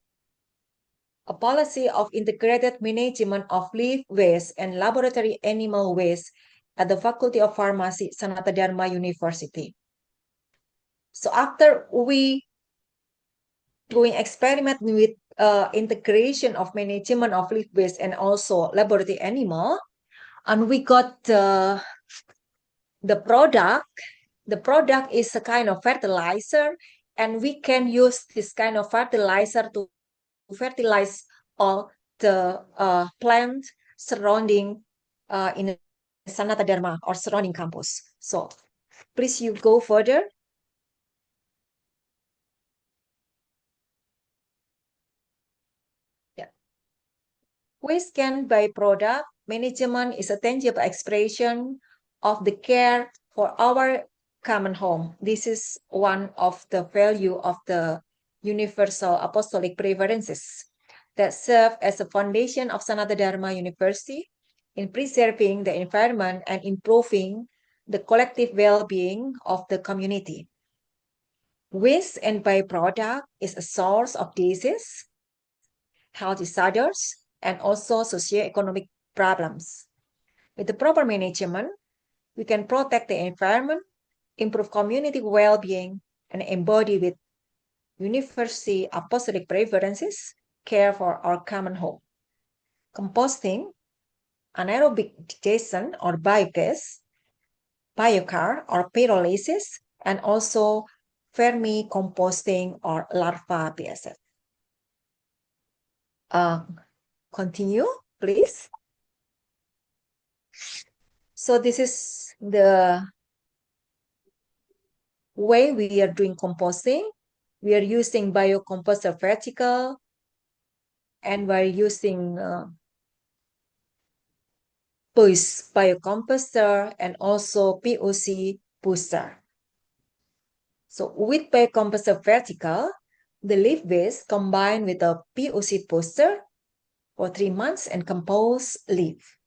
[SPEAKER 12] a policy of integrated management of leaf waste and laboratory animal waste at the Faculty of Pharmacy, Sanata Dharma University. So after we doing experiment with integration of management of leaf waste and also laboratory animal, and we got the product. The product is a kind of fertilizer, and we can use this kind of fertilizer to fertilize all the plant surrounding in Sanata Dharma or surrounding campus. So please you go further. Yeah. Waste can byproduct management is a tangible expression of the care for our common home. This is one of the value of the universal apostolic preferences that serve as a foundation of Sanata Dharma University in preserving the environment and improving the collective well-being of the community. Waste and byproduct is a source of disease, health disorders, and also socioeconomic problems. With the proper management, we can protect the environment, improve community well-being, and embody with university apostolic preferences care for our common home. Composting, anaerobic digestion or biogas, biochar or pyrolysis, and also vermicomposting or larva BSF. Continue, please. So this is the way we are doing composting. We are using biocomposter vertical, and we're using boost biocomposter and also POC booster. So with biocomposter vertical, the leaf waste combined with a POC booster for 3 months and compose leaf.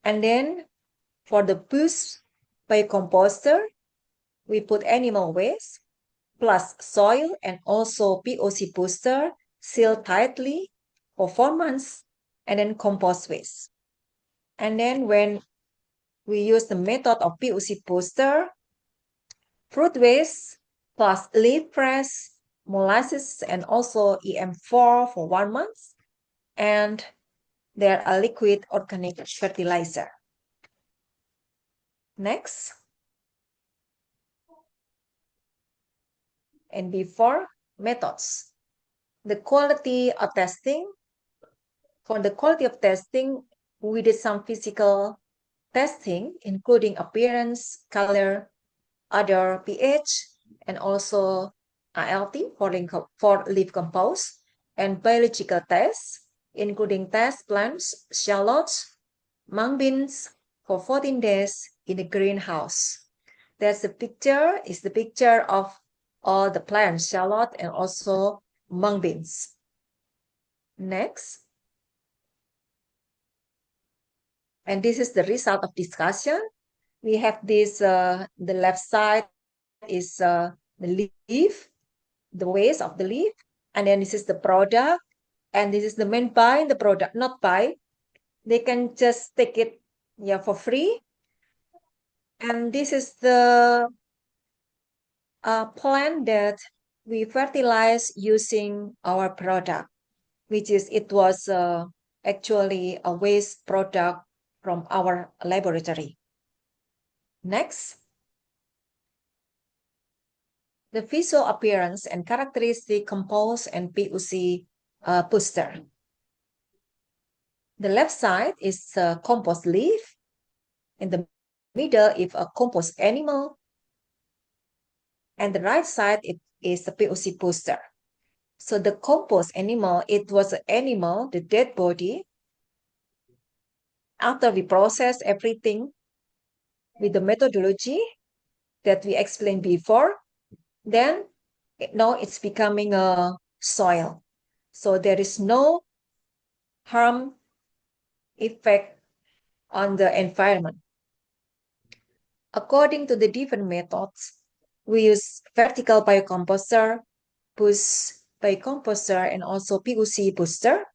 [SPEAKER 12] And then for the boost biocomposter, we put animal waste plus soil and also POC booster sealed tightly for 4 months, and then compost waste. And then when we use the method of POC booster, fruit waste plus leaf press, molasses, and also EM4 for 1 month, and they're a liquid organic fertilizer. Next. And before methods. The quality of testing. For the quality of testing, we did some physical testing, including appearance, color, other pH, and also ALT for leaf compost, and biological tests, including test plants, shallots, mung beans for 14 days in a greenhouse. That's the picture, is the picture of all the plants, shallot, and also mung beans. Next. And this is the result of discussion. We have this, the left side is the leaf, the waste of the leaf. And then this is the product. And this is the main buy, the product, not buy. They can just take it for free. And this is the plant that we fertilize using our product, which is, it was actually a waste product from our laboratory. Next. The visual appearance and characteristic compost and PUC booster. The left side is a compost leaf. In the middle is a compost animal. And the right side it is a PUC booster. So the compost animal, it was an animal, the dead body. After we process everything with the methodology that we explained before, then now it's becoming a soil. So there is no harm effect on the environment. According to the different methods, we use vertical biocomposter, push biocomposter, and also PUC booster.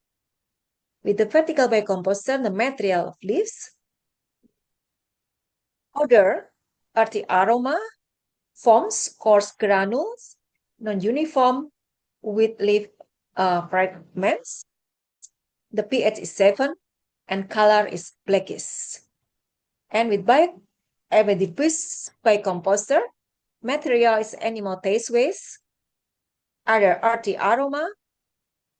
[SPEAKER 12] With the vertical biocomposter, the material of leaves, odor, earthy aroma, forms coarse granules, non-uniform with leaf fragments. The pH is 7 and color is blackish. And with the push biocomposter, material is animal taste waste, other earthy aroma,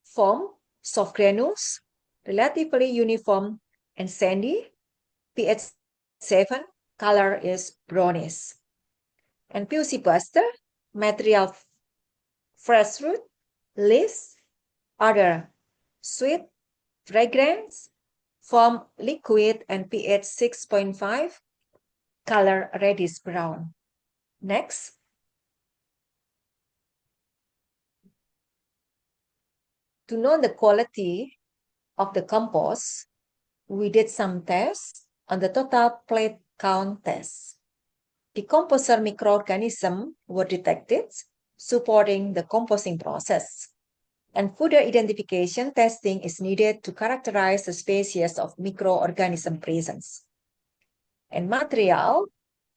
[SPEAKER 12] form, soft granules, relatively uniform and sandy, pH 7, color is brownish. And PUC booster, material fresh fruit, leaves, other sweet, fragrance, form liquid and pH 6.5, color reddish brown. Next. To know the quality of the compost, we did some tests on the total plate count test. Decomposer microorganisms were detected, supporting the composting process. And further identification testing is needed to characterize the species of microorganism presence. And material,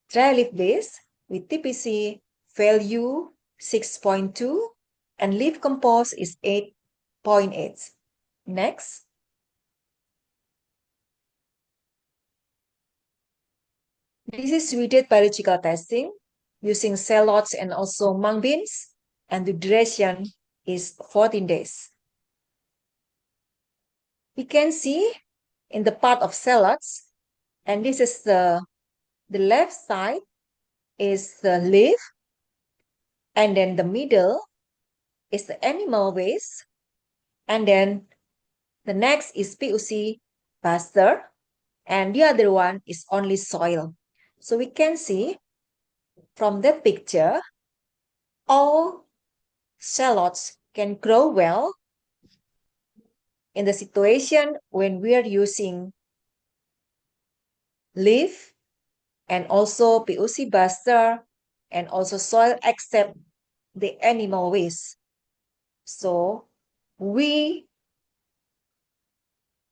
[SPEAKER 12] dry leaf base with TPC value 6.2 and leaf compost is 8.8. Next. This is we did biological testing using shallots and also mung beans, and the duration is 14 days. We can see in the part of shallots, and this is the left side is the leaf, and then the middle is the animal waste, and then the next is PUC booster, and the other one is only soil. So we can see from that picture, all shallots can grow well in the situation when we are using leaf and also PUC booster and also soil except the animal waste. So we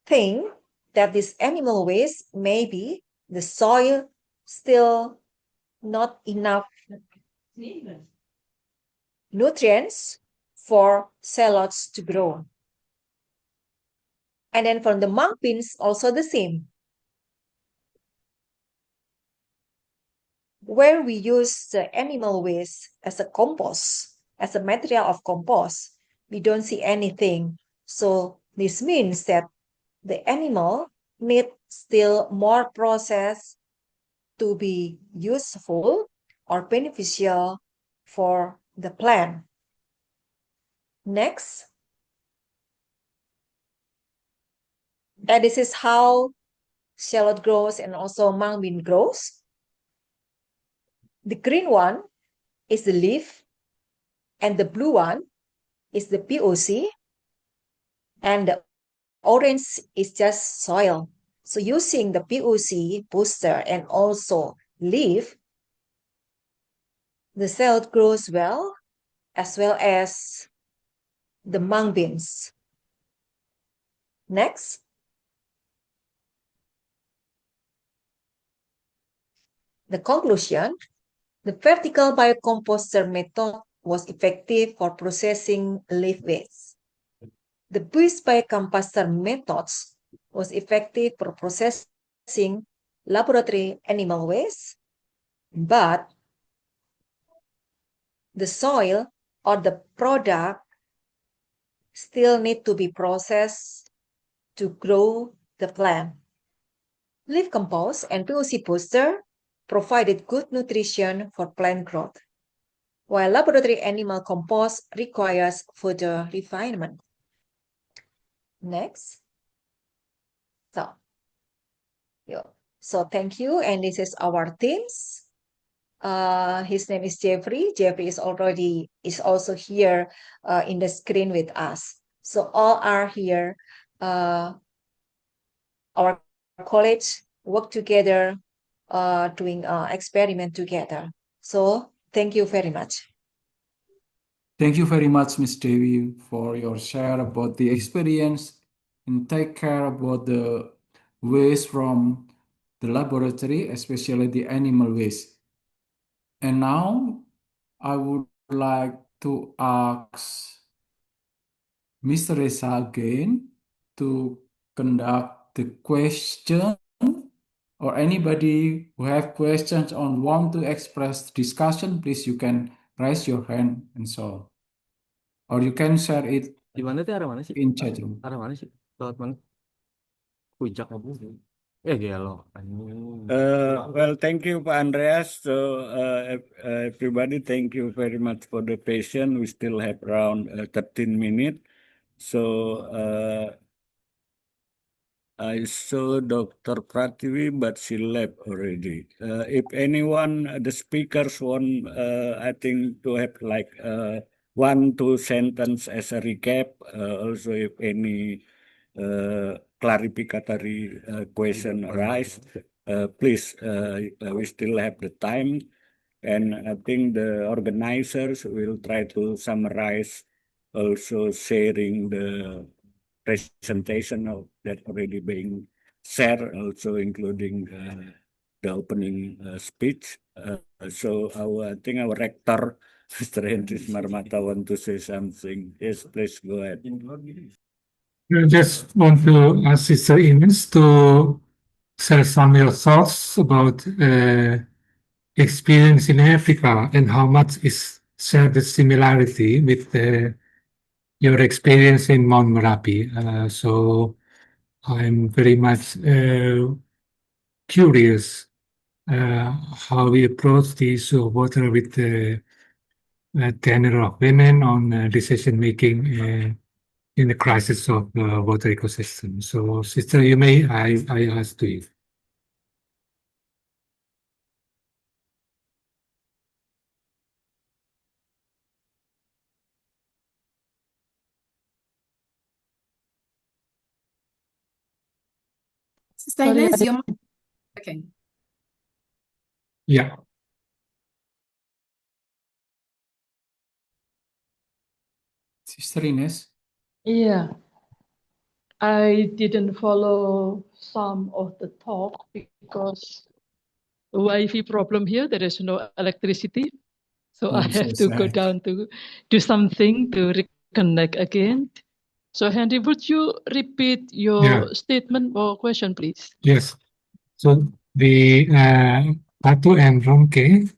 [SPEAKER 12] think that this animal waste, maybe the soil still not enough nutrients for shallots to grow. And then from the mung beans, also the same. Where we use the animal waste as a compost, as a material of compost, we don't see anything. So this means that the animal need still more process to be useful or beneficial for the plant. Next, and this is how shallot grows and also mung bean grows. The green one is the leaf, and the blue one is the POC, and the orange is just soil. So using the POC booster and also leaf, the shallot grows well, as well as the mung beans. Next. The conclusion, the vertical biocomposter method was effective for processing leaf waste. The bush biocomposter methods was effective for processing laboratory animal waste, but the soil or the product still need to be processed to grow the plant. Leaf compost and POC booster provided good nutrition for plant growth, while laboratory animal compost requires further refinement. Next. So thank you, and this is our teams. His name is Jeffrey. Jeffrey is also here in the screen with us. So all are here. Our college work together, doing experiment together. So thank you very much.
[SPEAKER 4] Thank you very much, Ms. Devi, for your share about the experience and take care about the waste from the laboratory, especially the animal waste. And now I would like to ask Mr. Reza again to conduct the question, or anybody who have questions or want to express discussion, please you can raise your hand and so. Or you can share it
[SPEAKER 13] Di mana tuh arah mana sih?
[SPEAKER 4] in chat room.
[SPEAKER 13] Arah mana sih? Lewat mana? Puncak apa sih? Gelo.
[SPEAKER 8] Well, thank you, Pak Andreas. So, everybody, thank you very much for the patience. We still have around 13 minutes. So, I saw Dr. Prativi, but she left already. If anyone, the speakers want, I think, to have like 1-2 sentences as a recap. Also, if any clarificatory question arise, please, we still have the time. And I think the organizers will try to summarize, also sharing the presentation of that already being shared, also including the opening speech. So I think our rector, Mr. Hendris Marmata, want to say something. Yes, please go ahead.
[SPEAKER 1] I just want to ask Sister Ines to share some of your thoughts about experience in Africa and how much is shared the similarity with your experience in Mount Merapi. So I'm very much curious how we approach the issue of water with the tenor of women on decision making in the crisis of water ecosystem. So, Sister, you may, I ask to you.
[SPEAKER 9] Sister Ines, okay.
[SPEAKER 1] Yeah.
[SPEAKER 4] Sister Ines?
[SPEAKER 7] Yeah. I didn't follow some of the talk because Wi-Fi problem here. There is no electricity. So I have to go down to do something to reconnect again. So Henry, would you repeat your statement or question, please?
[SPEAKER 1] Yes. So the Patu and Ronke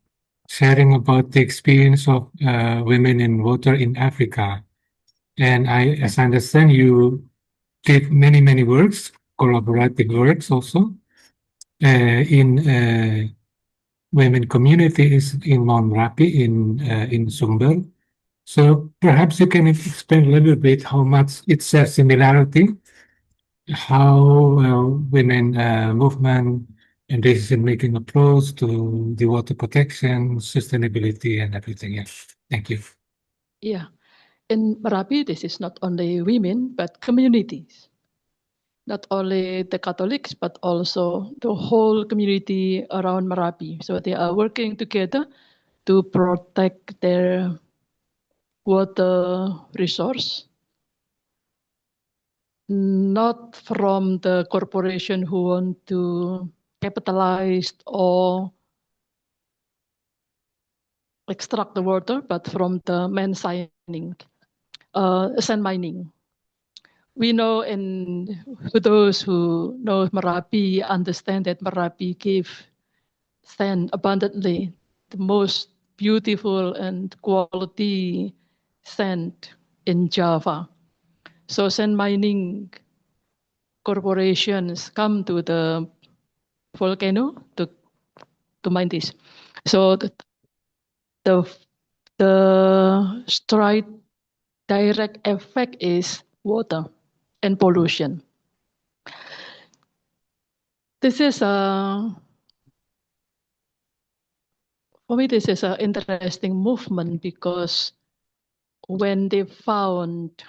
[SPEAKER 1] sharing about the experience of women in water in Africa. And as I understand, you did many works collaborative works also in women communities in Mount Merapi in Sumber. So perhaps you can explain a little bit how much it's a similarity, how women movement and decision-making approach to the water protection, sustainability, and everything. Yeah, thank you.
[SPEAKER 7] Yeah, in Merapi, this is not only women, but communities. Not only the Catholics, but also the whole community around Merapi. So they are working together to protect their water resource, not from the corporation who want to capitalize or extract the water, but from the sand mining. We know, and those who know Merapi understand that Merapi give sand abundantly, the most beautiful and quality sand in Java. So sand mining corporations come to the volcano to mine this. So the straight direct effect is water and pollution. This is for me, this is an interesting movement because when they found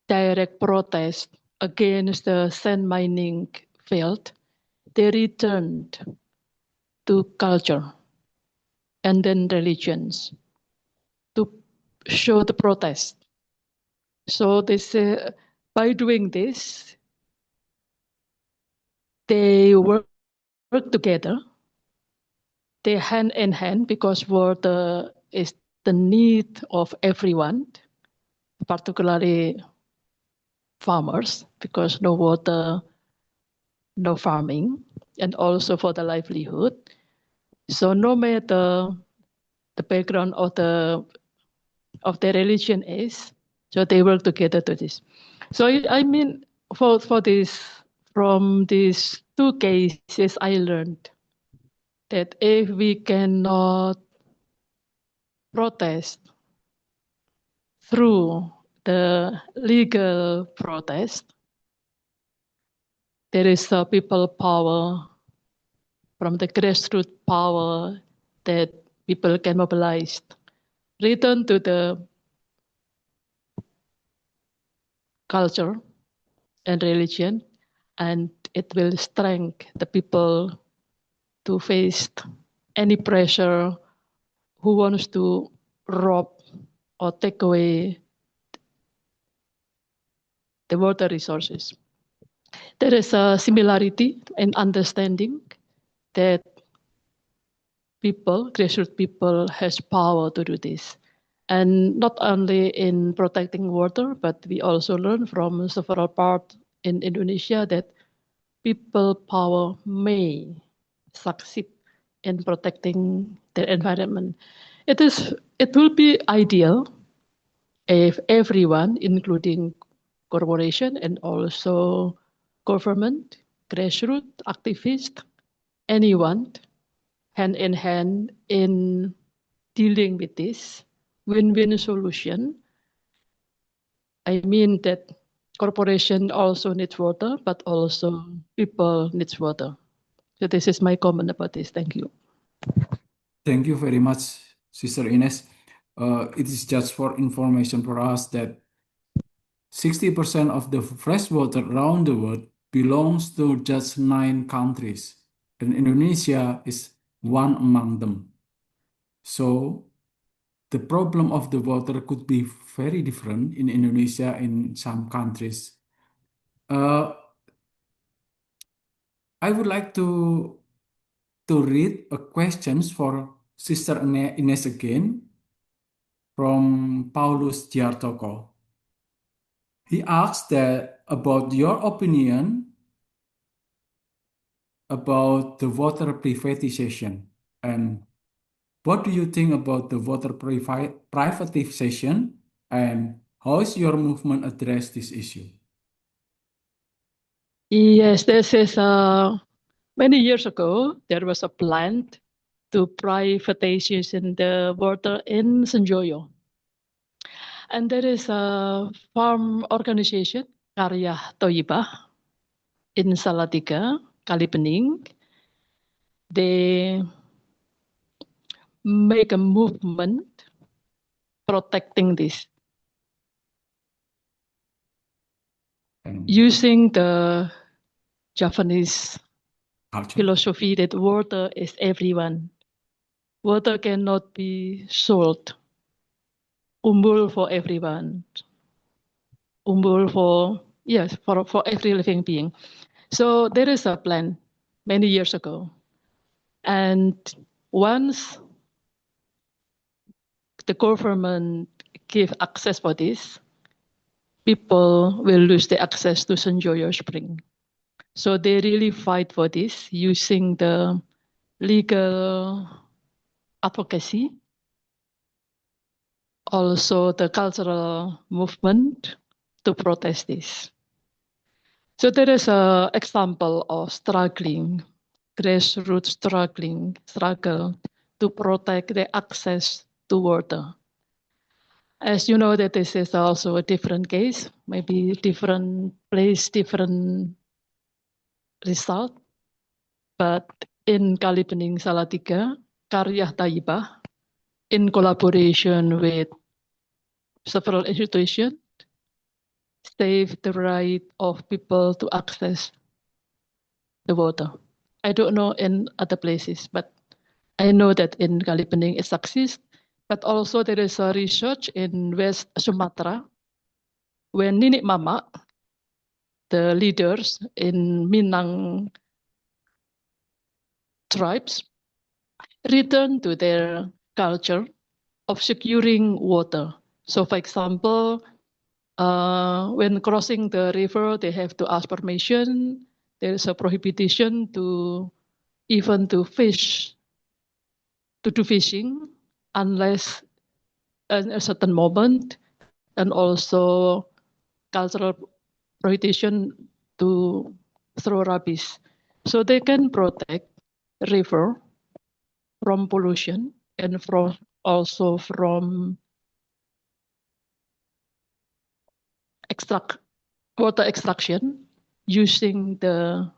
[SPEAKER 7] direct protest against the sand mining field, they returned to culture and then religions to show the protest. So this, by doing this, they work together. They hand in hand because water is the need of everyone, particularly farmers, because no water, no farming, and also for the livelihood. So no matter the background of the religion is, so they work together to this. So I mean, for this, from these two cases, I learned that if we cannot protest through the legal protest, there is a people power from the grassroots power that people can mobilize, return to the culture and religion, and it will strengthen the people to face any pressure who wants to rob or take away the water resources. There is a similarity in understanding that grassroots people has power to do this. And not only in protecting water, but we also learn from several parts in Indonesia that people power may succeed in protecting the environment. It will be ideal if everyone, including corporation and also government, grassroots, activists, anyone, hand in hand in dealing with this win-win solution. I mean that corporation also needs water, but also people needs water. So this is my comment about this. Thank you.
[SPEAKER 4] Thank you very much, Sister Ines. It is just for information for us that 60% of the fresh water around the world belongs to just 9 countries, and Indonesia is one among them. So the problem of the water could be very different in Indonesia in some countries. I would like to read a questions for Sister Ines again from Paulus Giartoko. He asks that about your opinion about the water privatization, and what do you think about the water privatization, and how is your movement address this issue?
[SPEAKER 7] Yes, this is many years ago, there was a plan to privatization the water in Senjoyo. And there is a farm organization, Karya Toyibah, in Salatiga, Kalipening. They make a movement protecting this. Using the Japanese philosophy that water is everyone. Water cannot be sold. Umbul for everyone. Umbul for, yes, for every living being. So there is a plan many years ago. And once the government give access for this, people will lose the access to Senjoyo Spring. So they really fight for this using the legal advocacy, also the cultural movement to protest this. So there is an example of struggling, grassroots struggle to protect the access to water. As you know that this is also a different case, maybe different place, different result. But in Kalipening Salatiga, Karya Taibah, in collaboration with several institutions, save the right of people to access the water. I don't know in other places, but I know that in Kalipening it succeeds. But also there is a research in West Sumatra when Ninik Mama, the leaders in Minang tribes, return to their culture of securing water. So for example, when crossing the river, they have to ask permission. There is a prohibition to even to fish, to do fishing, unless at a certain moment, and also cultural prohibition to throw rubbish. So they can protect river from pollution and from also from water extraction using the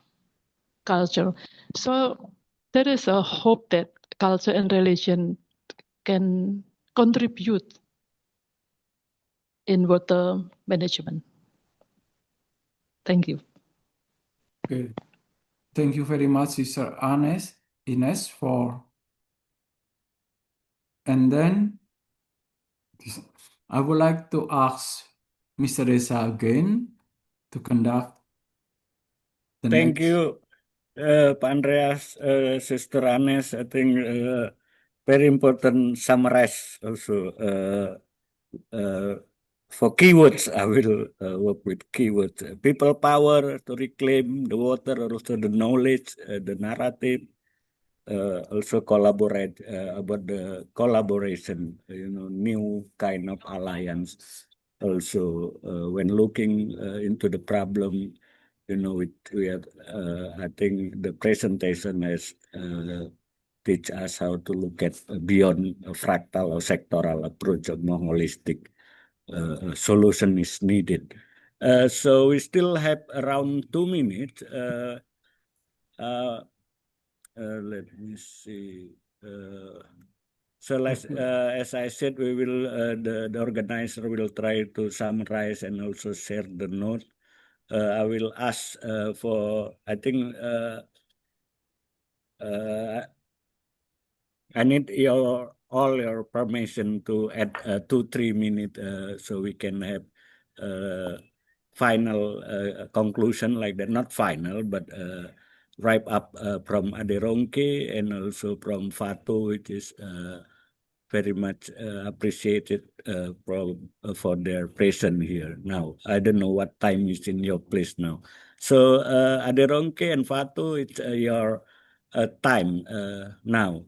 [SPEAKER 7] culture. So there is a hope that culture and religion can contribute in water management. Thank you.
[SPEAKER 4] Okay. Thank you very much, Sister Ines, and then I would like to ask Mr. Reza again to conduct the
[SPEAKER 8] Thank
[SPEAKER 4] next.
[SPEAKER 8] you, Pak Andreas, Sister Anes. I think very important summarize also. For keywords, I will work with keywords. People power to reclaim the water, also the knowledge, the narrative, also collaborate about the collaboration, new kind of alliance. Also, when looking into the problem, we have, I think the presentation has teach us how to look at beyond a fractal or sectoral approach, a more holistic solution is needed. So we still have around 2 minutes. Let me see. So as I said, we will the organizer will try to summarize and also share the note. I will ask for, I think I need all your permission to add 2-3 minutes so we can have final conclusion like that. Not final, but wrap up from Aderonke and also from Fatu, which is very much appreciated for their presence here. Now, I don't know what time is in your place now. So Aderonke and Fatu, it's your time now.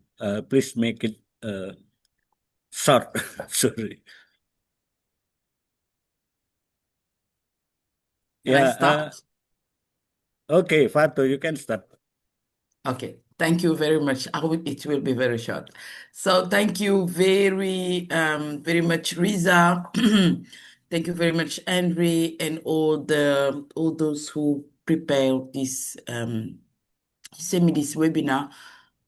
[SPEAKER 8] Please make it short. Sorry.
[SPEAKER 10] Can I start?
[SPEAKER 8] Okay, Fatu, you can start.
[SPEAKER 10] Okay, thank you very much. It will be very short. So thank you very much, Riza. Thank you very much, Henry, and all those who prepared this this webinar.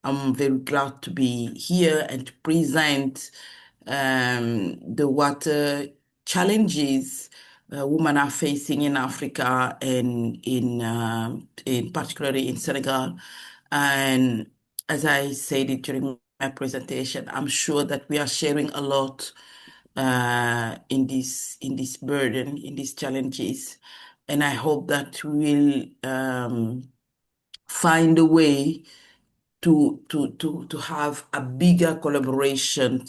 [SPEAKER 10] I'm very glad to be here and to present the water challenges women are facing in Africa and in particularly in Senegal. And as I said it during my presentation, I'm sure that we are sharing a lot in this burden, in these challenges, and I hope that we will find a way to have a bigger collaboration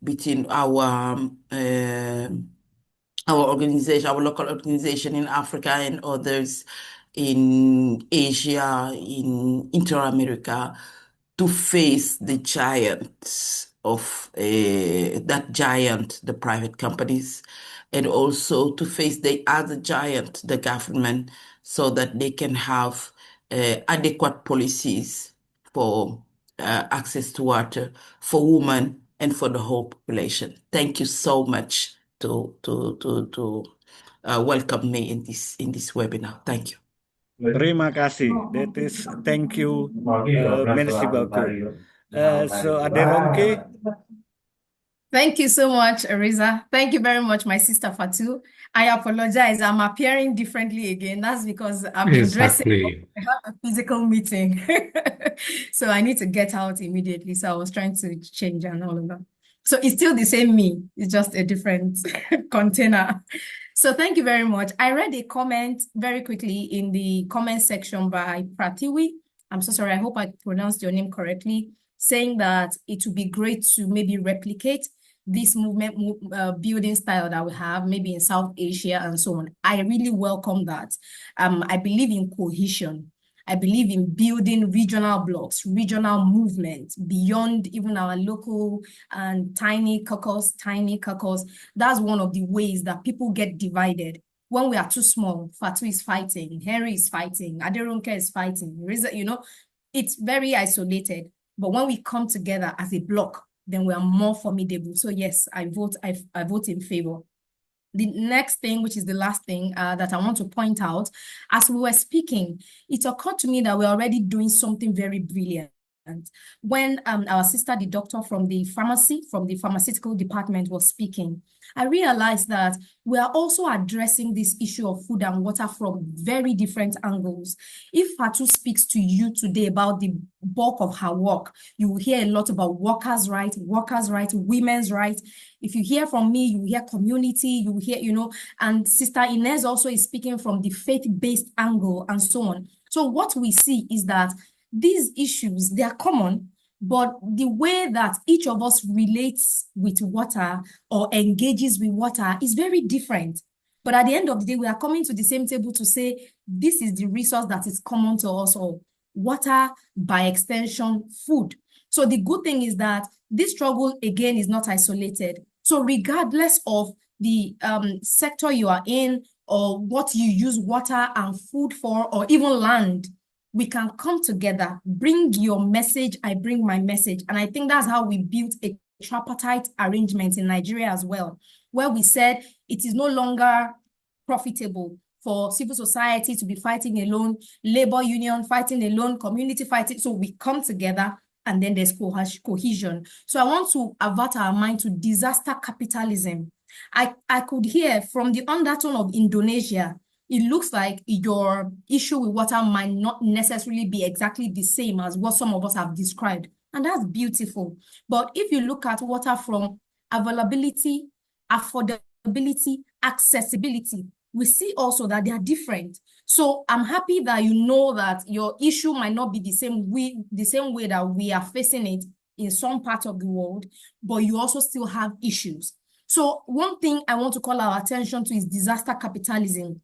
[SPEAKER 10] between our organization, our local organization in Africa and others in Asia, in Inter-America, to face the giant of the private companies, and also to face the other giant, the government, so that they can have adequate policies for access to water for women and for the whole population. Thank you so much to welcome me in this webinar. Thank you.
[SPEAKER 8] Terima kasih. Thank you, merci beaucoup. So Aderonke.
[SPEAKER 9] Thank you so much, Ariza. Thank you very much, my sister Fatu. I apologize. I'm appearing differently again. That's because I've been dressing. I have a physical meeting. So I need to get out immediately. So I was trying to change and all of that. So it's still the same me. It's just a different container. So thank you very much. I read a comment very quickly in the comment section by Pratiwi. I'm so sorry. I hope I pronounced your name correctly, saying that it would be great to maybe replicate this movement building style that we have maybe in South Asia and so on. I really welcome that. I believe in cohesion. I believe in building regional blocks, regional movement beyond even our local and tiny caucus. That's one of the ways that people get divided. When we are too small, Fatu is fighting, Henry is fighting, Aderonke is fighting, you know, it's very isolated. But when we come together as a block, then we are more formidable. So yes, I vote in favor. The next thing, which is the last thing that I want to point out, as we were speaking, it occurred to me that we're already doing something very brilliant. When our sister, the doctor from the pharmaceutical department was speaking, I realized that we are also addressing this issue of food and water from very different angles. If Fatu speaks to you today about the bulk of her work, you will hear a lot about workers' rights, women's rights. If you hear from me, you hear community, you hear, you know, and Sister Inez also is speaking from the faith-based angle and so on. So what we see is that these issues, they are common, but the way that each of us relates with water or engages with water is very different. But at the end of the day, we are coming to the same table to say, this is the resource that is common to us all. Water, by extension, food. So the good thing is that this struggle, again, is not isolated. So regardless of the sector you are in or what you use water and food for, or even land, we can come together, bring your message, I bring my message. And I think that's how we built a tripartite arrangement in Nigeria as well, where we said it is no longer profitable for civil society to be fighting alone, labor union fighting alone, community fighting. So we come together and then there's cohesion. So I want to avert our mind to disaster capitalism. I could hear from the undertone of Indonesia, it looks like your issue with water might not necessarily be exactly the same as what some of us have described. And that's beautiful. But if you look at water from availability, affordability, accessibility, we see also that they are different. So I'm happy that you know that your issue might not be the same way that we are facing it in some parts of the world, but you also still have issues. So one thing I want to call our attention to is disaster capitalism.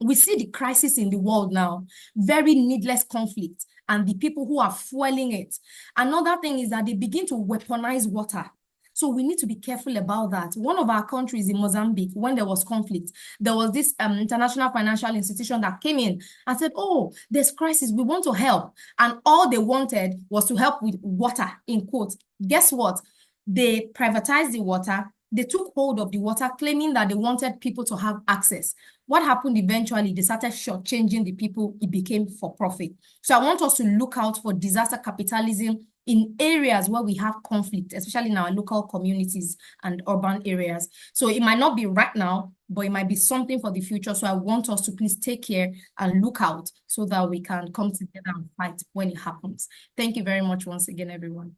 [SPEAKER 9] We see the crisis in the world now, very needless conflict, and the people who are fueling it. Another thing is that they begin to weaponize water. So we need to be careful about that. One of our countries in Mozambique, when there was conflict, there was this international financial institution that came in and said, oh, there's crisis, we want to help. And all they wanted was to help with water, in quotes. Guess what? They privatized the water. They took hold of the water, claiming that they wanted people to have access. What happened eventually? They started shortchanging the people. It became for profit. So I want us to look out for disaster capitalism in areas where we have conflict, especially in our local communities and urban areas. So it might not be right now, but it might be something for the future. So I want us to please take care and look out so that we can come together and fight when it happens. Thank you very much once again, everyone.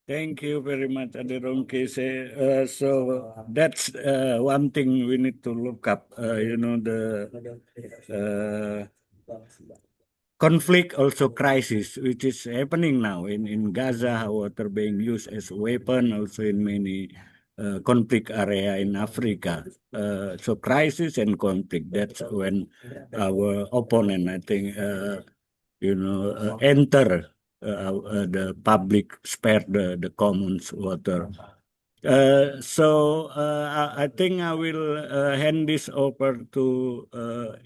[SPEAKER 8] Thank you very much, Aderonke. So that's one thing we need to look up. The conflict, also crisis, which is happening now in Gaza, water being used as a weapon, also in many conflict area in Africa. So crisis and conflict, that's when our opponent, I think, enter the public spare the commons water. So I think I will hand this over to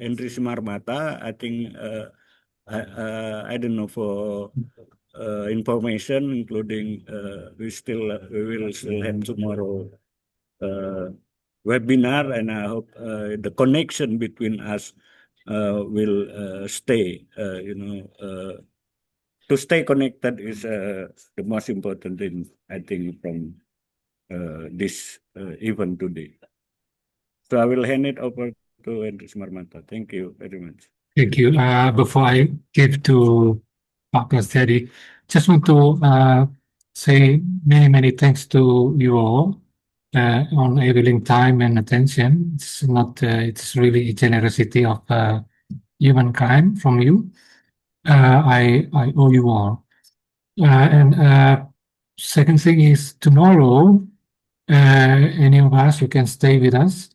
[SPEAKER 8] Henry Simarmata. I think I don't know for information, including we will still have tomorrow webinar, and I hope the connection between us will stay. To stay connected is the most important thing, I think, from this event today. So I will hand it over to Henry Simarmata. Thank you very much.
[SPEAKER 1] Thank you. Before I give to Pak Prastyadi, just want to say many thanks to you all on availing time and attention. It's not. It's really a generosity of humankind from you. I owe you all. And second thing is tomorrow, any of us who can stay with us,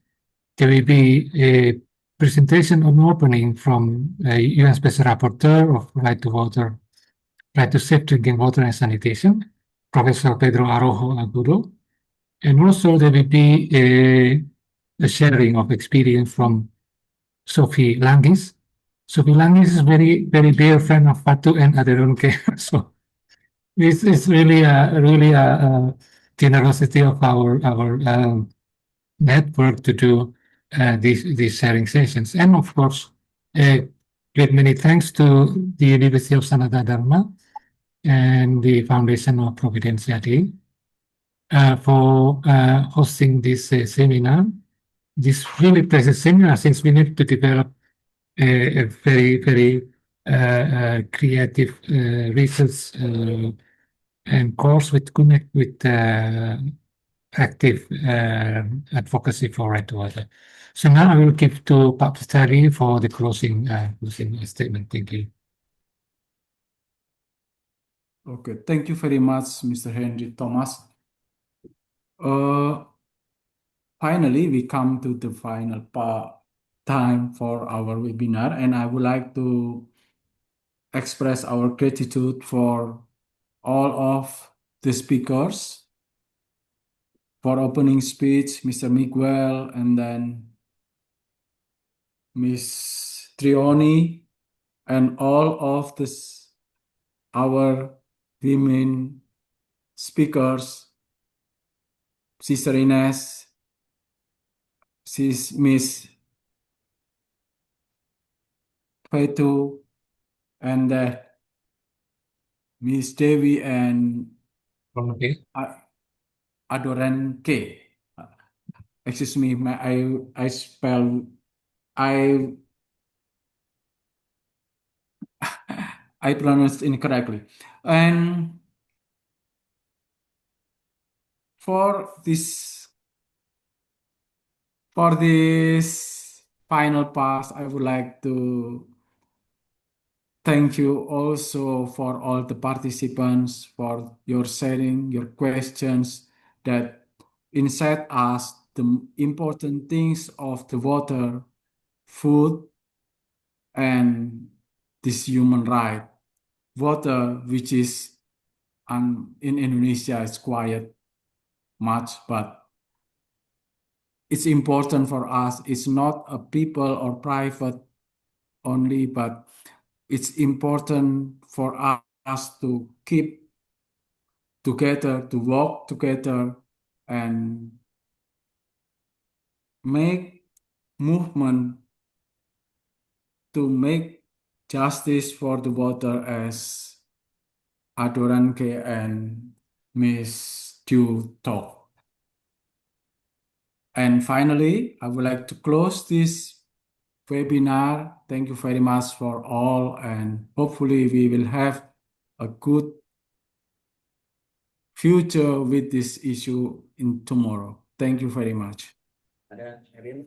[SPEAKER 1] there will be a presentation on opening from UN Special Rapporteur of Right to Water, Right to Safe Drinking Water and Sanitation, Professor Pedro Arojo Agudo. And also there will be a sharing of experience from Sophie Langis. Sophie Langis is very dear friend of Fatu and Aderonke. So this is really a generosity of our network to do these sharing sessions. And of course, great many thanks to the University of Sanata Dharma and the Foundation of Providentia Dei for hosting this seminar. This really precious seminar, since we need to develop a very creative research and course with connect with active advocacy for right to water. So now I will give to Pak Prastyadi for the closing statement. Thank you.
[SPEAKER 4] Okay, thank you very much, Mr. Henry Thomas. Finally, we come to the final time for our webinar, and I would like to express our gratitude for all of the speakers. For opening speech, Mr. Miguel, and then Ms. Trioni, and all of our women speakers, Sister Ines, Miss Fetu, and Miss Devi and Adoran K. Excuse me, I pronounced incorrectly. And for this final pass, I would like to thank you also for all the participants for your sharing, your questions that insight us the important things of the water, food, and this human right. Water, which is in Indonesia, is quite much, but it's important for us. It's not a people or private only, but it's important for us to keep together, to work together, and make movement to make justice for the water, as Adoranke and Miss Chu talked. And finally, I would like to close this webinar. Thank you very much for all, and hopefully we will have a good future with this issue in tomorrow. Thank you very much.
[SPEAKER 8] Ada Ariel,